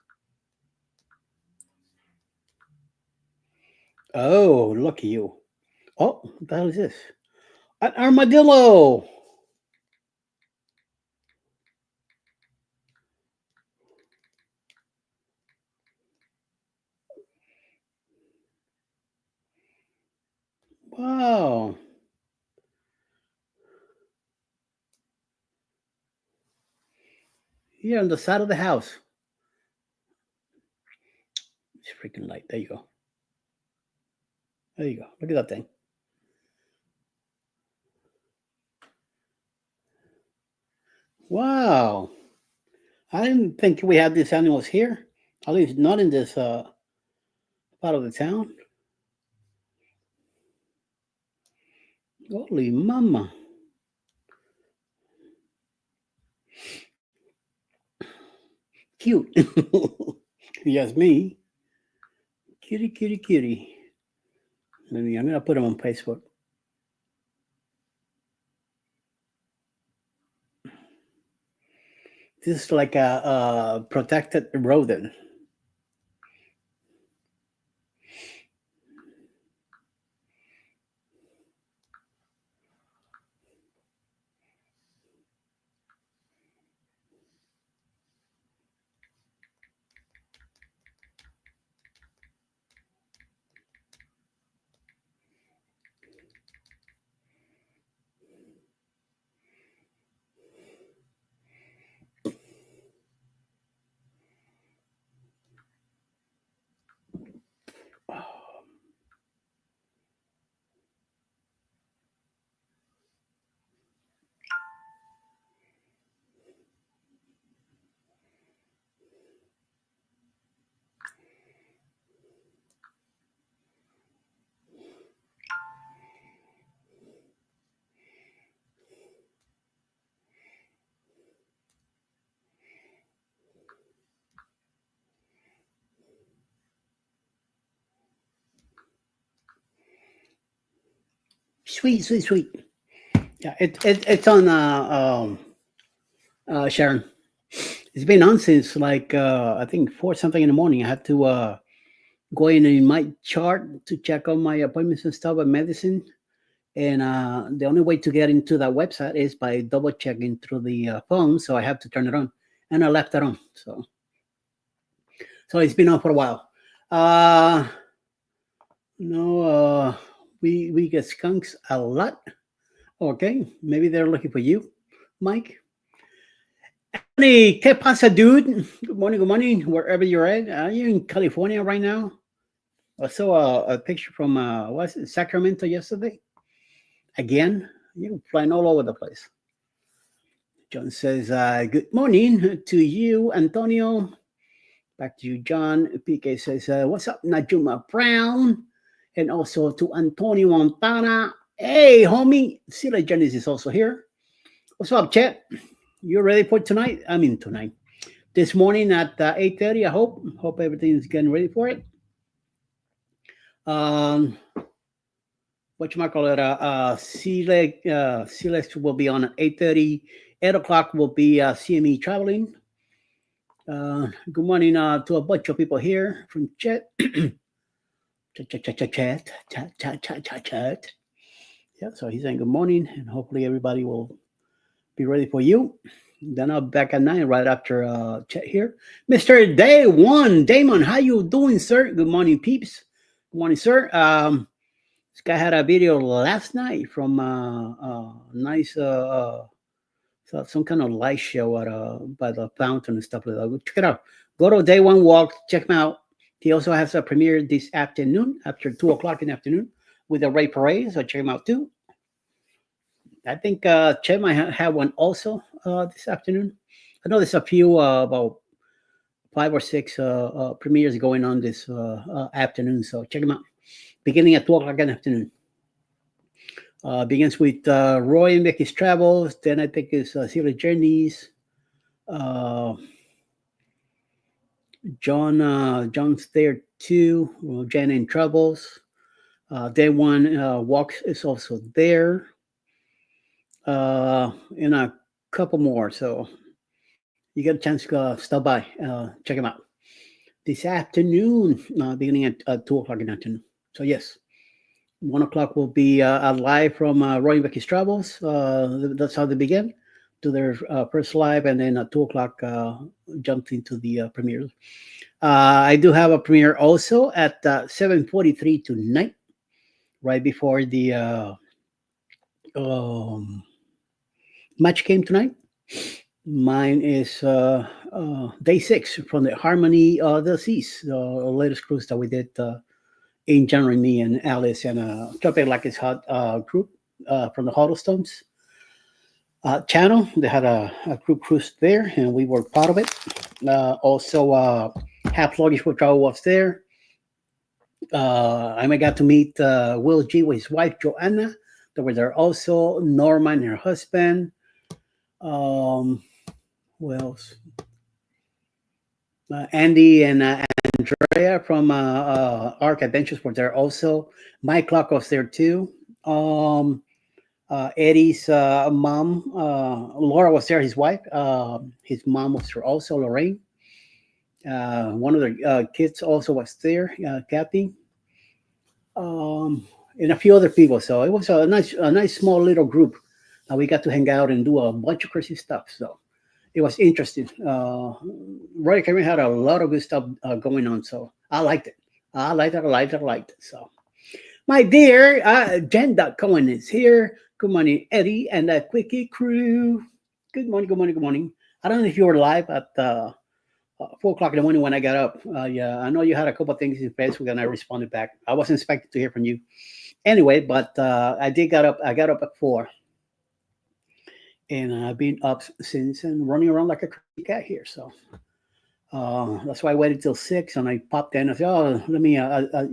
Oh, look at you. Oh, what the hell is this? An armadillo. Wow. Here on the side of the house. It's freaking light. There you go. There you go. Look at that thing. Wow. I didn't think we had these animals here. At least not in this part of the town. Holy mama. Cute. Yes, me. Kitty, kitty, kitty. I'm gonna put them on Facebook. This is like a protected rodent. Sweet, sweet, sweet. Yeah, it's on Sharon. It's been on since like I think 4 something in the morning. I had to go in my chart to check on my appointments and stuff with medicine. And the only way to get into that website is by double checking through the phone. So I have to turn it on, and I left it on. So it's been on for a while. No, we get skunks a lot. Okay, maybe they're looking for you, Mike. Hey, ¿qué pasa, dude? Good morning, wherever you're at. Are you in California right now? I saw a picture from was it Sacramento yesterday. Again, you're flying all over the place. John says, "Good morning to you, Antonio." Back to you, John. PK says, "What's up, Najuma Brown?" And also to Antonio Montana. Hey, homie. Sila Janice is also here. What's up, Chet? You ready for tonight? I mean, tonight. This morning at 8:30, I hope. Hope everything's getting ready for it. What you might call it? Silex will be on at 8:30. 8 o'clock will be CME traveling. Good morning to a bunch of people here from chat. Chat. Yeah, so he's saying good morning, and hopefully everybody will be ready for you. Then I'll be back at 9 right after chat here. Mr. Day One, Damon, how you doing, sir? Good morning, peeps. Good morning, sir. This guy had a video last night from nice so some kind of light show at by the fountain and stuff like that. Go check it out. Go to Day One Walk. Check him out. He also has a premiere this afternoon after 2 o'clock in the afternoon with the Ray Parade. So check him out too. I think Chet might have one also this afternoon. I know there's a few about 5 or 6 premieres going on this afternoon. So check them out. Beginning at 2 o'clock in the afternoon. Begins with Roy and Becky's Travels. Then I think it's Silly Journeys. John's there too. Well, Jen in Troubles. Day One Walks is also there. And a couple more. So you get a chance to stop by, check them out. This afternoon, beginning at 2 o'clock in the afternoon. So, yes, 1 o'clock will be live from Roy and Becky's Travels. That's how they begin, to their first live, and then at 2 o'clock jumped into the premiere. I do have a premiere also at 7:43 tonight, right before the um, match game tonight. Mine is day 6 from the Harmony of the Seas, the latest cruise that we did in January, me and Alice and Tropic Like It's Hot group from the Huddlestones channel. They had a group cruise there, and we were part of it. Also, Half Luggage for Travel was there. I got to meet Will G with his wife Joanna. They were there also. Norma and her husband. Who else? Andy and Andrea from Arc Adventures were there also. Mike Clark was there too. Eddie's mom, Laura, was there, his wife. His mom was there also, Lorraine. One of the kids also was there, Kathy. And a few other people. So it was a nice small little group. We got to hang out and do a bunch of crazy stuff. So it was interesting. Roy Carey had a lot of good stuff going on. So I liked it. I liked it. So, my dear, Jen Cohen is here. Good morning, Eddie and the Quickie crew. Good morning. I don't know if you were live at 4 o'clock in the morning when I got up. Yeah, I know you had a couple of things in Facebook and I responded back. I wasn't expecting to hear from you. Anyway, but I got up at 4. And I've been up since and running around like a crazy cat here. So that's why I waited till 6 and I popped in. I said, "Oh, let me."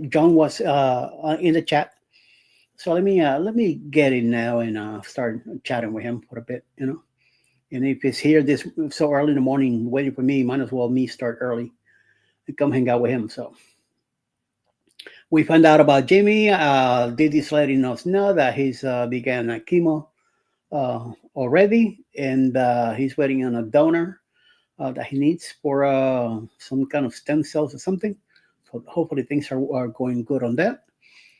John was in the chat, so let me get in now and start chatting with him for a bit, you know. And if he's here this so early in the morning waiting for me, might as well me start early and come hang out with him. So we found out about Jimmy. Didi's letting us know that he's began chemo already, and he's waiting on a donor that he needs for some kind of stem cells or something. So hopefully things are going good on that.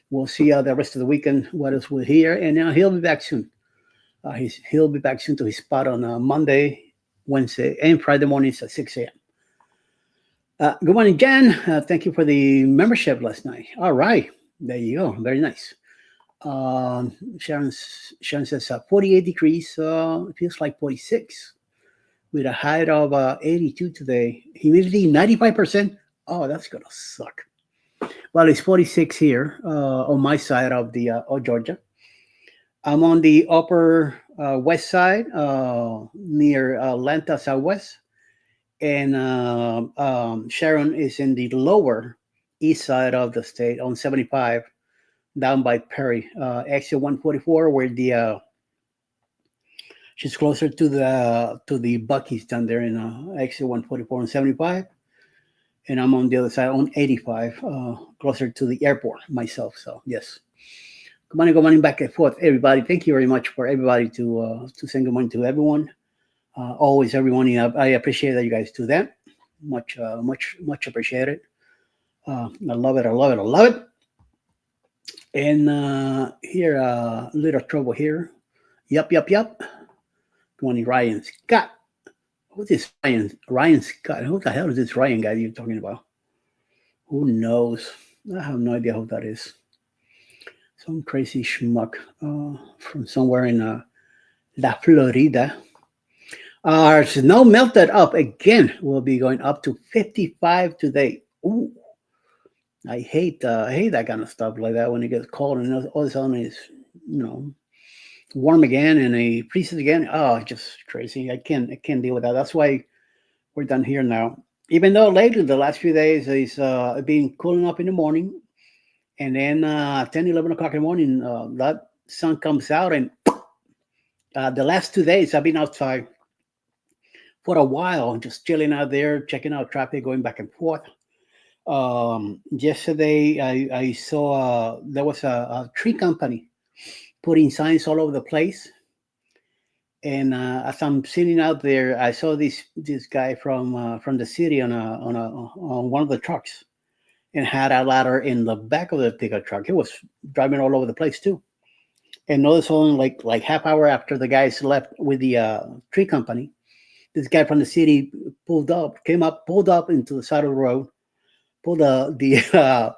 We'll see the rest of the weekend what else we'll hear, and he'll be back soon. He'll be back soon to his spot on Monday, Wednesday, and Friday mornings at 6 a.m. Good morning, Jan. Thank you for the membership last night. All right, there you go. Very nice. Sharon says 48 degrees. It feels like 46 with a height of 82 today. Humidity 95%. Oh, that's gonna suck. Well, it's 46 here on my side of the of Georgia. I'm on the upper west side near Atlanta Southwest, and Sharon is in the lower east side of the state on 75. Down by Perry, exit 144, where the she's closer to the Bucky's down there in exit 144 and 75, and I'm on the other side on 85, closer to the airport myself. So yes, good morning, back and forth, everybody. Thank you very much for everybody to send good morning to everyone. Always, everyone. I appreciate that you guys do that. Much appreciated. I love it. And here, little trouble here. Yup. Good morning, Ryan Scott. Who's this Ryan Scott? Who the hell is this Ryan guy you're talking about? Who knows? I have no idea who that is. Some crazy schmuck from somewhere in La Florida. Our snow melted up again. We'll be going up to 55 today. Ooh. I hate that kind of stuff like that when it gets cold and all of a sudden it's warm again and it freezes again. Oh, just crazy. I can't deal with that. That's why we're done here now. Even though lately the last few days it's been cooling up in the morning, and then 10, 11 o'clock in the morning that sun comes out, and the last 2 days I've been outside for a while, just chilling out there, checking out traffic, going back and forth. Yesterday I saw there was a tree company putting signs all over the place, And as I'm sitting out there, I saw this guy from the city on one of the trucks, and had a ladder in the back of the pickup truck. He was driving all over the place too. And all of a sudden, like half hour after the guys left with the tree company, this guy from the city pulled up into the side of the road, pulled the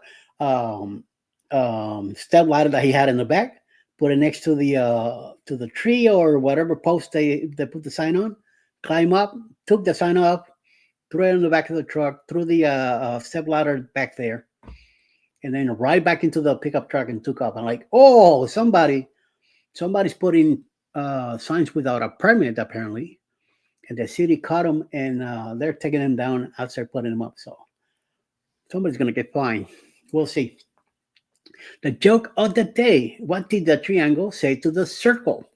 step ladder that he had in the back, put it next to the tree or whatever post they put the sign on, climb up, took the sign up, threw it in the back of the truck, threw the step ladder back there, and then right back into the pickup truck and took off. I'm like, oh, somebody's putting signs without a permit apparently, and the city caught them, and they're taking them down outside, putting them up. So somebody's gonna get fined. We'll see. The joke of the day: what did the triangle say to the circle?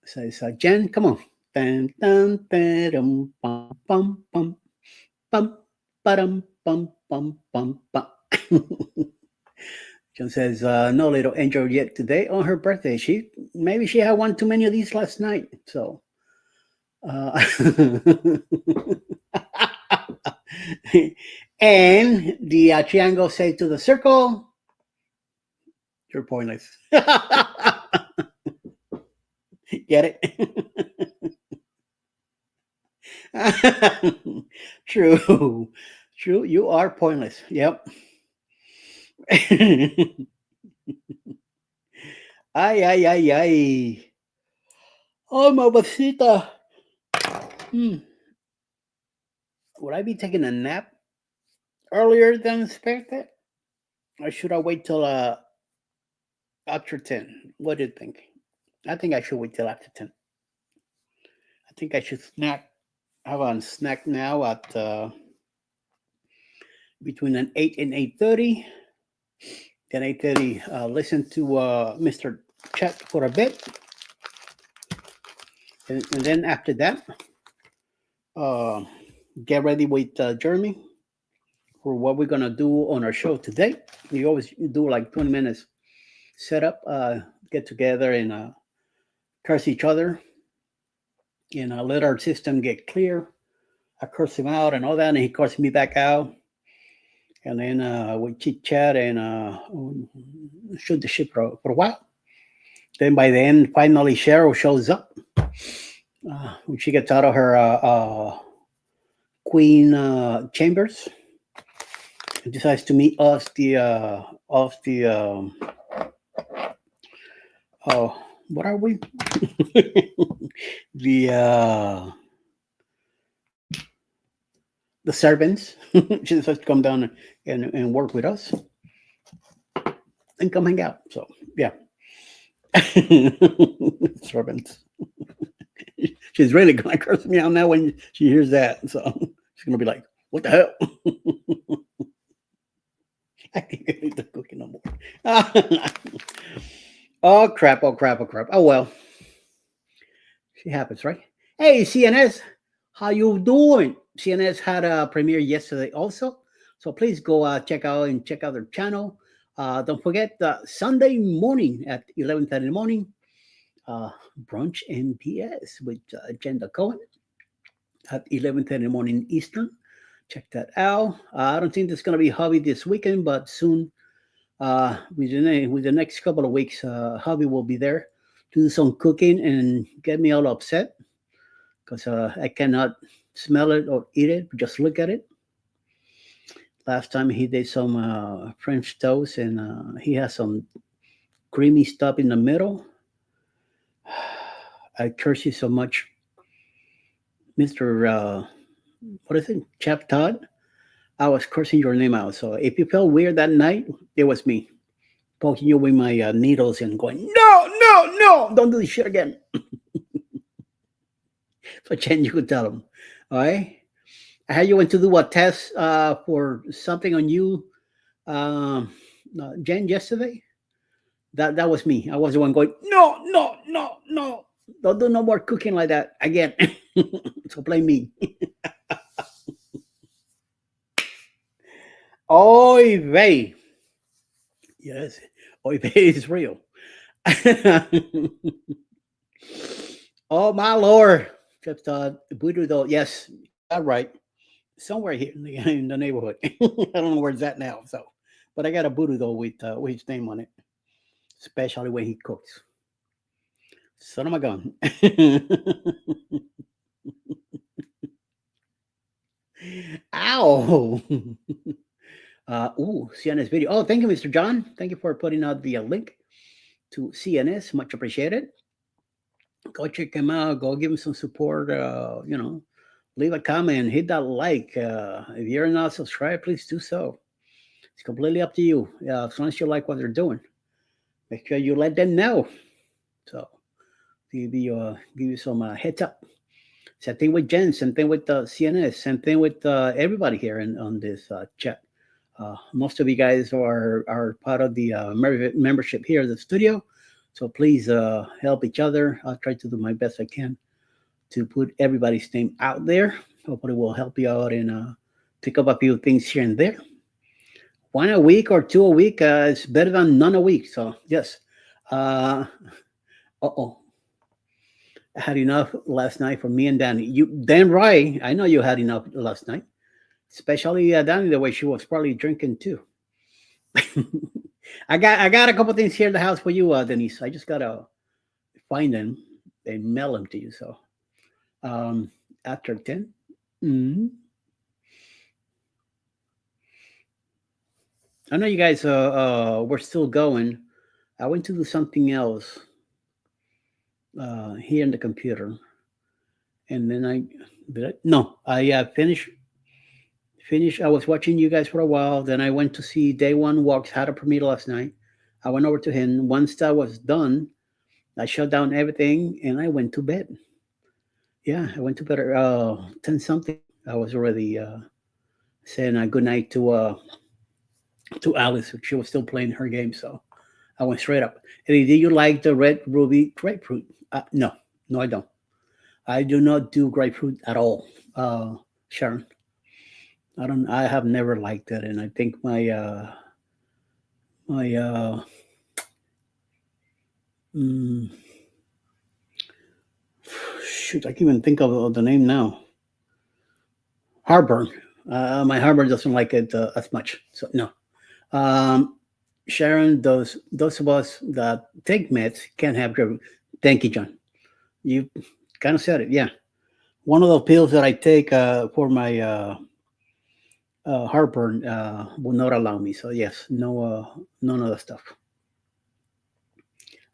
Says Jen, come on. Dun, dun, dun, bum, bum, bum, bum, ba-dum, bum, bum, bum, bum. Jen says, no little angel yet today on her birthday. Maybe she had one too many of these last night. So and the triangle say to the circle, you're pointless. Get it? True. You are pointless. Yep. Ay, ay, ay, ay. Oh, mamacita. Would I be taking a nap earlier than expected? Or should I wait till after 10? What do you think? I think I should wait till after 10. I think I should have a snack now at between an 8 and 8:30. Then 8:30, listen to Mr. Chat for a bit. And then after that, get ready with Jeremy for what we're going to do on our show today. We always do like 20 minutes setup, get together and curse each other and let our system get clear. I curse him out and all that, and he curses me back out. And then we chit chat and shoot the shit for a while. Then by the end, finally Cheryl shows up. When she gets out of her queen chambers, and decides to meet us what are we? The servants. She decides to come down and work with us and come hang out. So yeah. Servants. She's really gonna curse me out now when she hears that. So she's gonna be like, what the hell? I can't eat the cookie no more. Oh crap. Oh well. She happens, right? Hey, CNS, how you doing? CNS had a premiere yesterday also. So please go check out their channel. Don't forget Sunday morning at 11:30 in the morning. Brunch NPS with Jen Cohen at 11:30 in the morning Eastern. Check that out. I don't think there's going to be hobby this weekend, but soon, with the next couple of weeks, hobby will be there to do some cooking and get me all upset because I cannot smell it or eat it, just look at it. Last time he did some French toast and he has some creamy stuff in the middle. I curse you so much, Mr. What is it? Chap Todd? I was cursing your name out. So if you felt weird that night, it was me poking you with my needles and going, no, don't do this shit again. So Jen, you could tell him. All right. I had you went to do a test for something on you, Jen, yesterday. That was me. I was the one going, no. Don't do no more cooking like that again. So blame me. Oy vey. Yes, oy vey is real. Oh my lord! Just voodoo doll. Yes, all right. Somewhere here in the neighborhood. I don't know where it's at now. So, but I got a voodoo doll with his name on it, especially when he cooks. Son of a gun. Ow! CNS video. Oh, thank you, Mr. John. Thank you for putting out the link to CNS. Much appreciated. Go check him out. Go give him some support. Leave a comment, hit that like. If you're not subscribed, please do so. It's completely up to you. As long as you like what they're doing, make sure you let them know. So give you some heads up. Same thing with Jen. Same thing with CNS. Same thing with everybody here on this chat. Most of you guys are part of the membership here at the studio, so please help each other. I'll try to do my best I can to put everybody's name out there. Hopefully, we'll help you out and pick up a few things here and there. One a week or two a week is better than none a week. So yes. I had enough last night for me and Danny. You, Dan Rye, I know you had enough last night. Especially Danny, the way she was probably drinking too. I got a couple things here in the house for you, Denise. I just gotta find them and mail them to you. So after 10. I know you guys were still going. I went to do something else here in the computer, and then I finished. I was watching you guys for a while. Then I went to see Day One Walks had a premiere last night. I went over to him. Once that was done, I shut down everything and I went to bed. Yeah, I went to bed 10 something. I was already saying good night to Alice. She was still playing her game, so I went straight up. Eddie, do you like the red ruby grapefruit? No, I don't. I do not do grapefruit at all, Sharon. I have never liked it, and I think my shoot, I can't even think of the name now. Heartburn. My heartburn doesn't like it as much. So no. Sharon, those of us that take meds can't have grapefruit. Thank you, John. You kind of said it. Yeah, one of the pills that I take for my heartburn will not allow me. So yes, no, none of the stuff.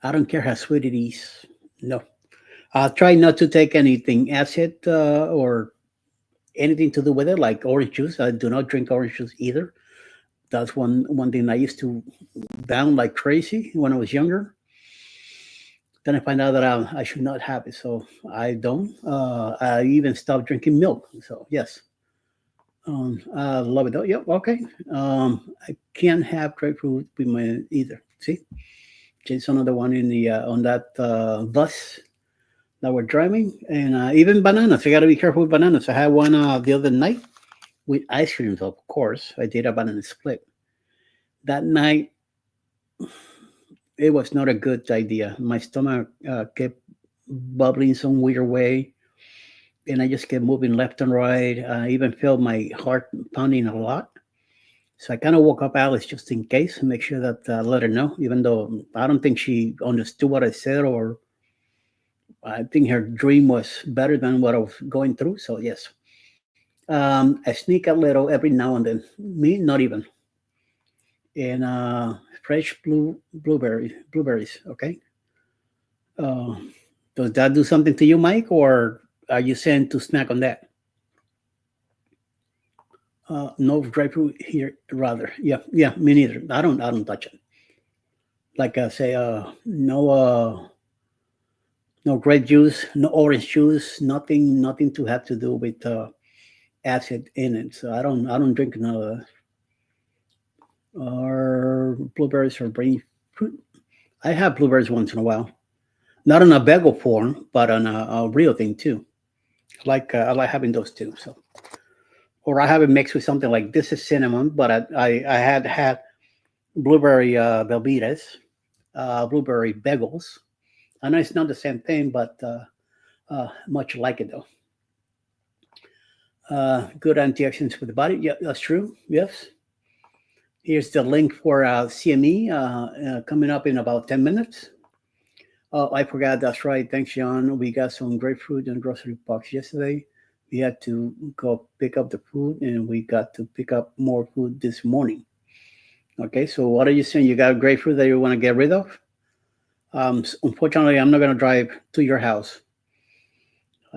I don't care how sweet it is. No, I'll try not to take anything acid or anything to do with it, like orange juice. I do not drink orange juice either. That's one thing I used to down like crazy when I was younger. Then I find out that I should not have it, so I don't. I even stopped drinking milk. So yes. I love it though. Yep. Okay. I can't have grapefruit with my either. See, it's another one in the on that bus that we're driving, and even bananas. I got to be careful with bananas. I had one the other night with ice creams. Of course, I did a banana split. That night, it was not a good idea. My stomach kept bubbling some weird way, and I just kept moving left and right. I even felt my heart pounding a lot. So I kind of woke up Alice just in case, make sure that let her know, even though I don't think she understood what I said, or I think her dream was better than what I was going through. So yes, I sneak a little every now and then. Me, not even. And fresh blueberries. Okay. Uh, does that do something to you, Mike, or are you saying to snack on that? No grapefruit here, rather. Yeah, me neither. I don't touch it. Like I say, no grape juice, no orange juice, nothing to have to do with acid in it. So I don't drink none of that. Or blueberries or brain fruit. I have blueberries once in a while, not in a bagel form, but on a real thing too. I like having those too. So, or I have it mixed with something like this is cinnamon, but I had blueberry velvetas, blueberry bagels. I know it's not the same thing, but much like it though. Good antioxidants for the body. Yeah, that's true. Yes. Here's the link for CME coming up in about 10 minutes. Oh, I forgot. That's right. Thanks, John. We got some grapefruit and grocery box yesterday. We had to go pick up the food, and we got to pick up more food this morning. Okay, so what are you saying? You got grapefruit that you want to get rid of? Unfortunately, I'm not going to drive to your house.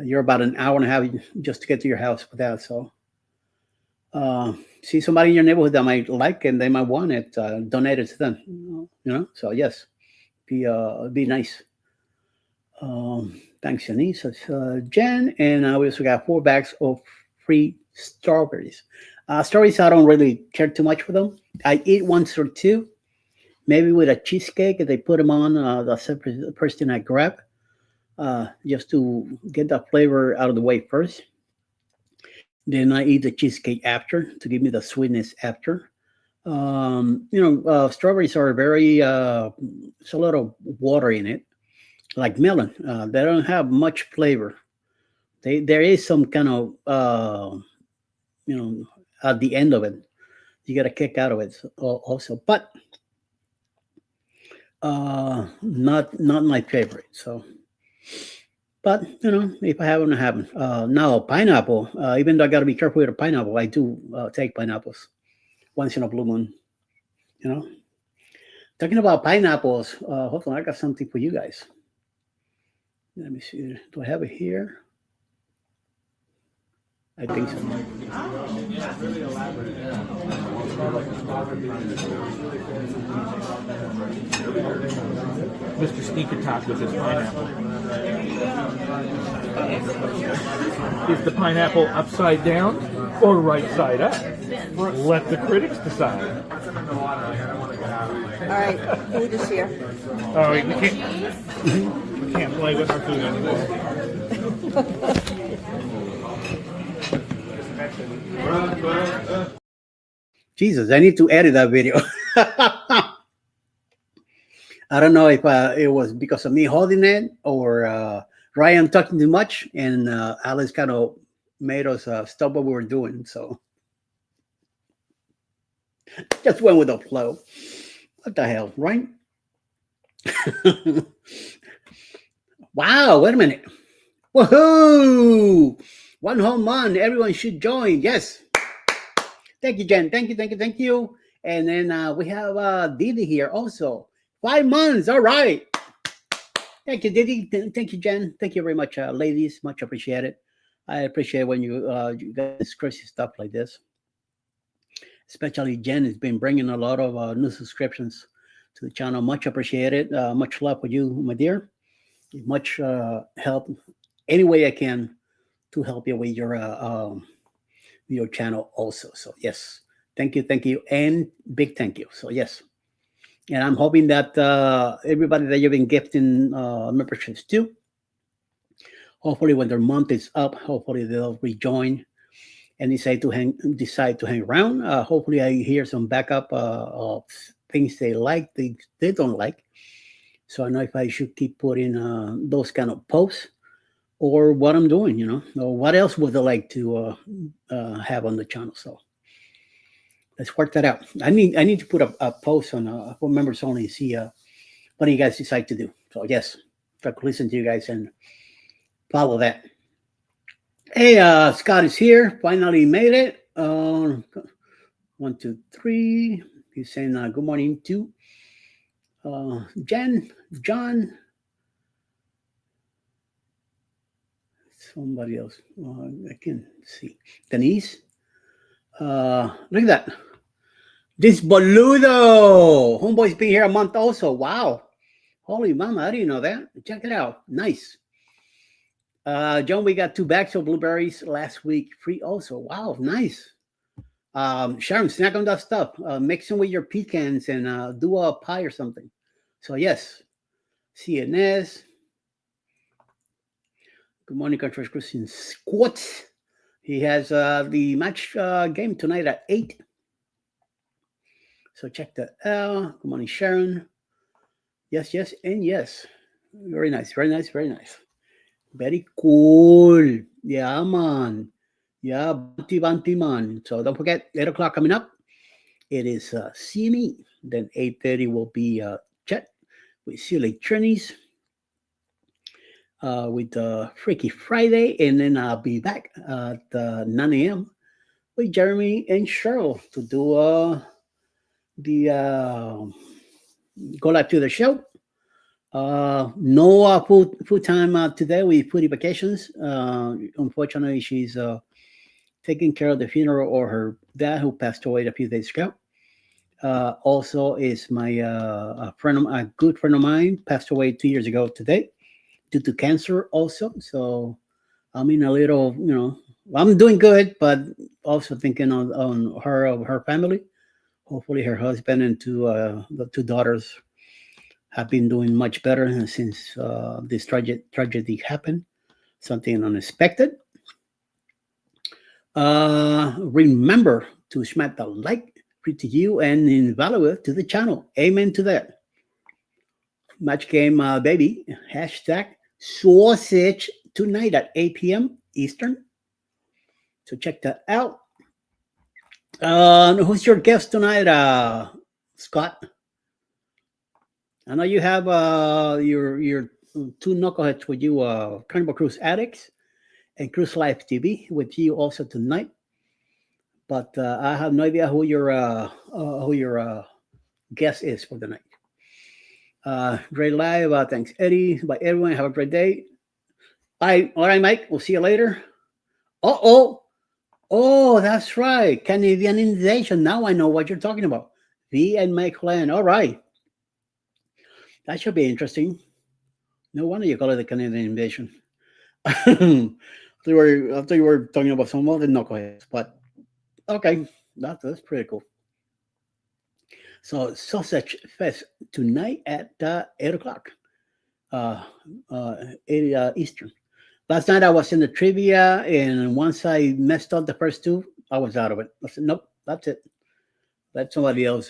You're about an hour and a half just to get to your house for that. So, see somebody in your neighborhood that might like it and they might want it, donate it to them. You know, so yes, be nice. Thanks, Janice. Jen, and we also got 4 bags of free strawberries. Strawberries, I don't really care too much for them. I eat once or two, maybe with a cheesecake. If they put them on, that's the first thing I grab, just to get that flavor out of the way first. Then I eat the cheesecake after to give me the sweetness after. Strawberries are very, it's a lot of water in it, like melon. They don't have much flavor. There is some kind of, at the end of it, you get a kick out of it also, but not my favorite. So, but if I haven't, I haven't. Now pineapple. Even though I got to be careful with a pineapple, I do take pineapples once in a blue moon. Talking about pineapples. Hold on, I got something for you guys. Let me see. Do I have it here? I think so. Mr. Sneaker Talk with his pineapple. Is the pineapple upside down or right side up? Let the critics decide. All right, food is here. Oh, we can't play with our food anymore. Jesus, I need to edit that video. I don't know if it was because of me holding it or Ryan talking too much, and Alice kind of made us stop what we were doing. So just went with the flow. What the hell, right? Wow, wait a minute. Woohoo! One home run. Everyone should join. Yes. Thank you, Jen. Thank you. And then we have Didi here also. 5 months. All right. Thank you, Didi. Thank you, Jen. Thank you very much, ladies. Much appreciated. I appreciate when you guys crazy stuff like this. Especially Jen has been bringing a lot of new subscriptions to the channel. Much appreciated. Much love for you, my dear. Much help any way I can to help you with your channel also. So yes, thank you, and big thank you. So yes, and I'm hoping that everybody that you've been gifting memberships to, hopefully when their month is up, hopefully they'll rejoin and decide to hang around. Hopefully I hear some backup of things they like, they don't like. So I know if I should keep putting those kind of posts or what I'm doing, or what else would they like to have on the channel. So let's work that out. I need to put a post on for members only and see what do you guys decide to do. So yes, I could listen to you guys and follow that. Hey, Scott is here. Finally made it. 1, 2, 3. He's saying good morning to Jen, John, somebody else. I can see Denise. Look at that. This boludo. Homeboy's been here a month also. Wow. Holy mama, I didn't know that. Check it out. Nice. John, we got 2 bags of blueberries last week. Free also. Wow, nice. Sharon, snack on that stuff. Mix them with your pecans and do a pie or something. So yes. CNS. Good morning, Country Christian Squats. He has the match game tonight at 8. So check that out. Good morning, Sharon. Yes, and yes. Very nice. Very cool. Yeah, man. Yeah, Banti man. So don't forget, 8 o'clock coming up. It is See Me. Then 8:30 will be Chat with Silly Trinities with Freaky Friday. And then I'll be back at 9 a.m. with Jeremy and Cheryl to do the go live to the show. No full time today with Foodie Vacations. Unfortunately, she's taking care of the funeral of her dad who passed away a few days ago. Also, is my a good friend of mine passed away 2 years ago today due to cancer. Also, so I'm in a little, I'm doing good, but also thinking on her of her family. Hopefully, her husband and the two daughters have been doing much better since this tragedy happened. Something unexpected. Remember to smack the like free to you and invaluable to the channel. Amen to that. Match game, baby. Hashtag sausage tonight at 8 p.m. Eastern. So check that out. Who's your guest tonight, Scott? I know you have your two knuckleheads with you, Carnival Cruise Addicts and Cruise Life TV with you also tonight. But I have no idea who your guest is for the night. Great live. Thanks, Eddie. Bye, everyone. Have a great day. All right, Mike. We'll see you later. Oh, that's right. Canadian invasion. Now I know what you're talking about. V and Mike Land. All right. That should be interesting. No wonder you call it the Canadian invasion. I thought you were talking about some other knuckleheads, but okay, that's pretty cool. So Sausage Fest tonight at 8 o'clock, 8 Eastern. Last night I was in the trivia, and once I messed up the first two, I was out of it. I said, nope, that's it. Let somebody else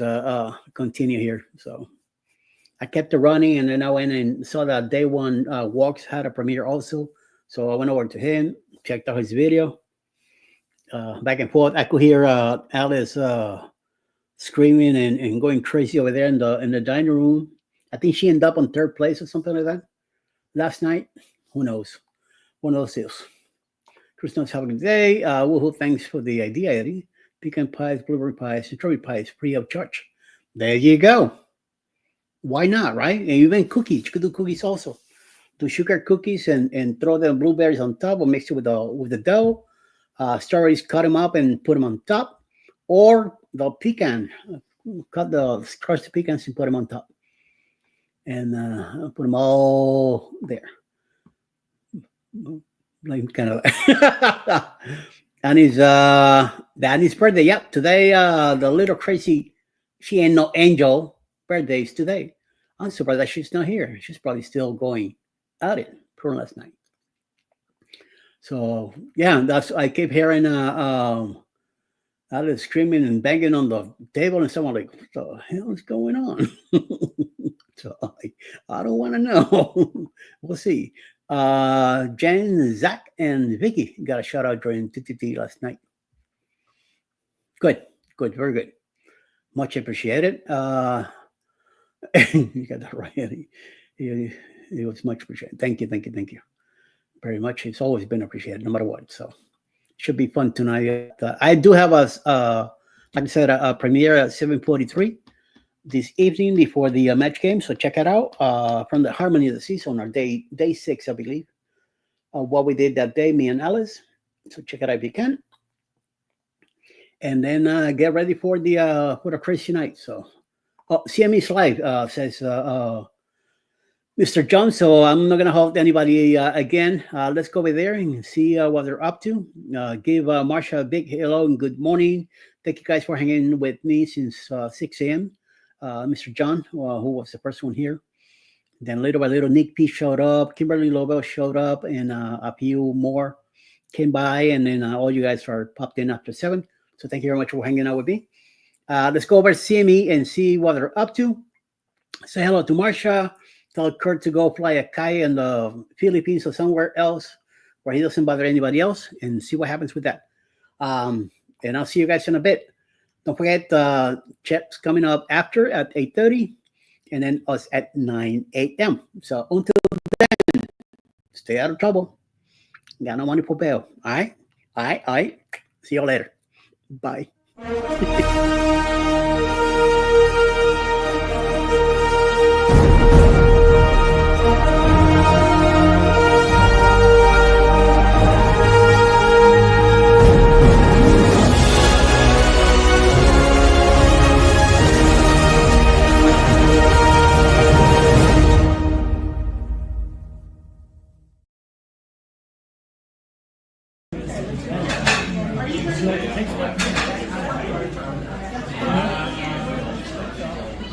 continue here. So I kept it running, and then I went and saw that Day One Walks had a premiere also. So I went over to him, checked out his video. Back and forth, I could hear Alice screaming and going crazy over there in the dining room. I think she ended up on third place or something like that last night. Who knows? One of those deals. Chris knows having a good day. Woohoo! Thanks for the idea, Eddie. Pecan pies, blueberry pies, strawberry pies, free of charge. There you go. Why not, right? And even cookies. You could do cookies also. Do sugar cookies and throw the blueberries on top or mix it with the dough. Strawberries, cut them up and put them on top. Or the pecan, crush the pecans and put them on top. And put them all there. Like kind of and his Danny's birthday. Yep, today the little crazy, she ain't no angel birthday is today. I'm surprised that she's not here. She's probably still going at it from last night. So yeah, I keep hearing Alice screaming and banging on the table, and someone like, what the hell is going on? So I don't want to know. We'll see. Jen, Zach, and Vicky got a shout out during TTT last night. Good, very good. Much appreciated. You got that right, Eddie. It was much appreciated. Thank you. Very much. It's always been appreciated, no matter what. So it should be fun tonight. I do have like I said, a premiere at 7:43 this evening before the match game. So check it out from the Harmony of the Season, or day 6, I believe. What we did that day, me and Alice. So check it out if you can. And then get ready for the crazy night. So CME's live says Mr. John. So I'm not gonna hold anybody again. Let's go over there and see what they're up to. Give Marsha a big hello and good morning. Thank you guys for hanging with me since 6 a.m. Mr. John, who was the first one here. Then little by little, Nick P showed up, Kimberly Lobel showed up, and a few more came by, and then all you guys are popped in after 7. So thank you very much for hanging out with me. Let's go over to CME and see what they're up to. Say hello to Marsha. Tell Kurt to go fly a kite in the Philippines or somewhere else where he doesn't bother anybody else, and see what happens with that. And I'll see you guys in a bit. Don't forget, Chet's coming up after at 8:30, and then us at 9 a.m. So until then, stay out of trouble. Got no money for bail. All right? All right? All right? See you later. Bye.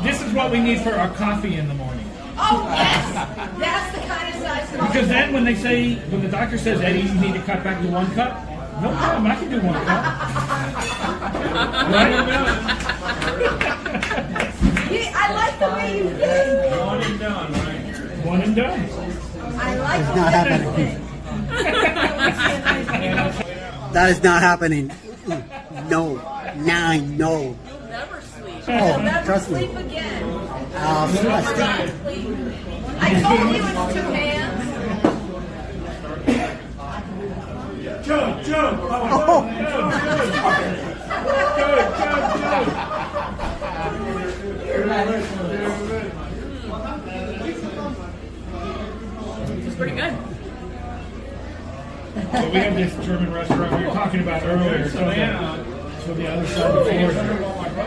This is what we need for our coffee in the morning. Oh, yes! That's the kind of size. Because then when the doctor says, Eddie, you need to cut back to 1 cup, no problem, I can do 1 cup. Right? I like the way you think. One and done, right? One and done. I like It's the not way happening. you think. That is not happening. No. Nine. No. You'll never sleep. Oh, You'll never trust me. sleep again. I Never sleep. I told you it's 2 hands. Joe. It's pretty good. So we have this German restaurant we were talking about earlier. So the other side of the floor.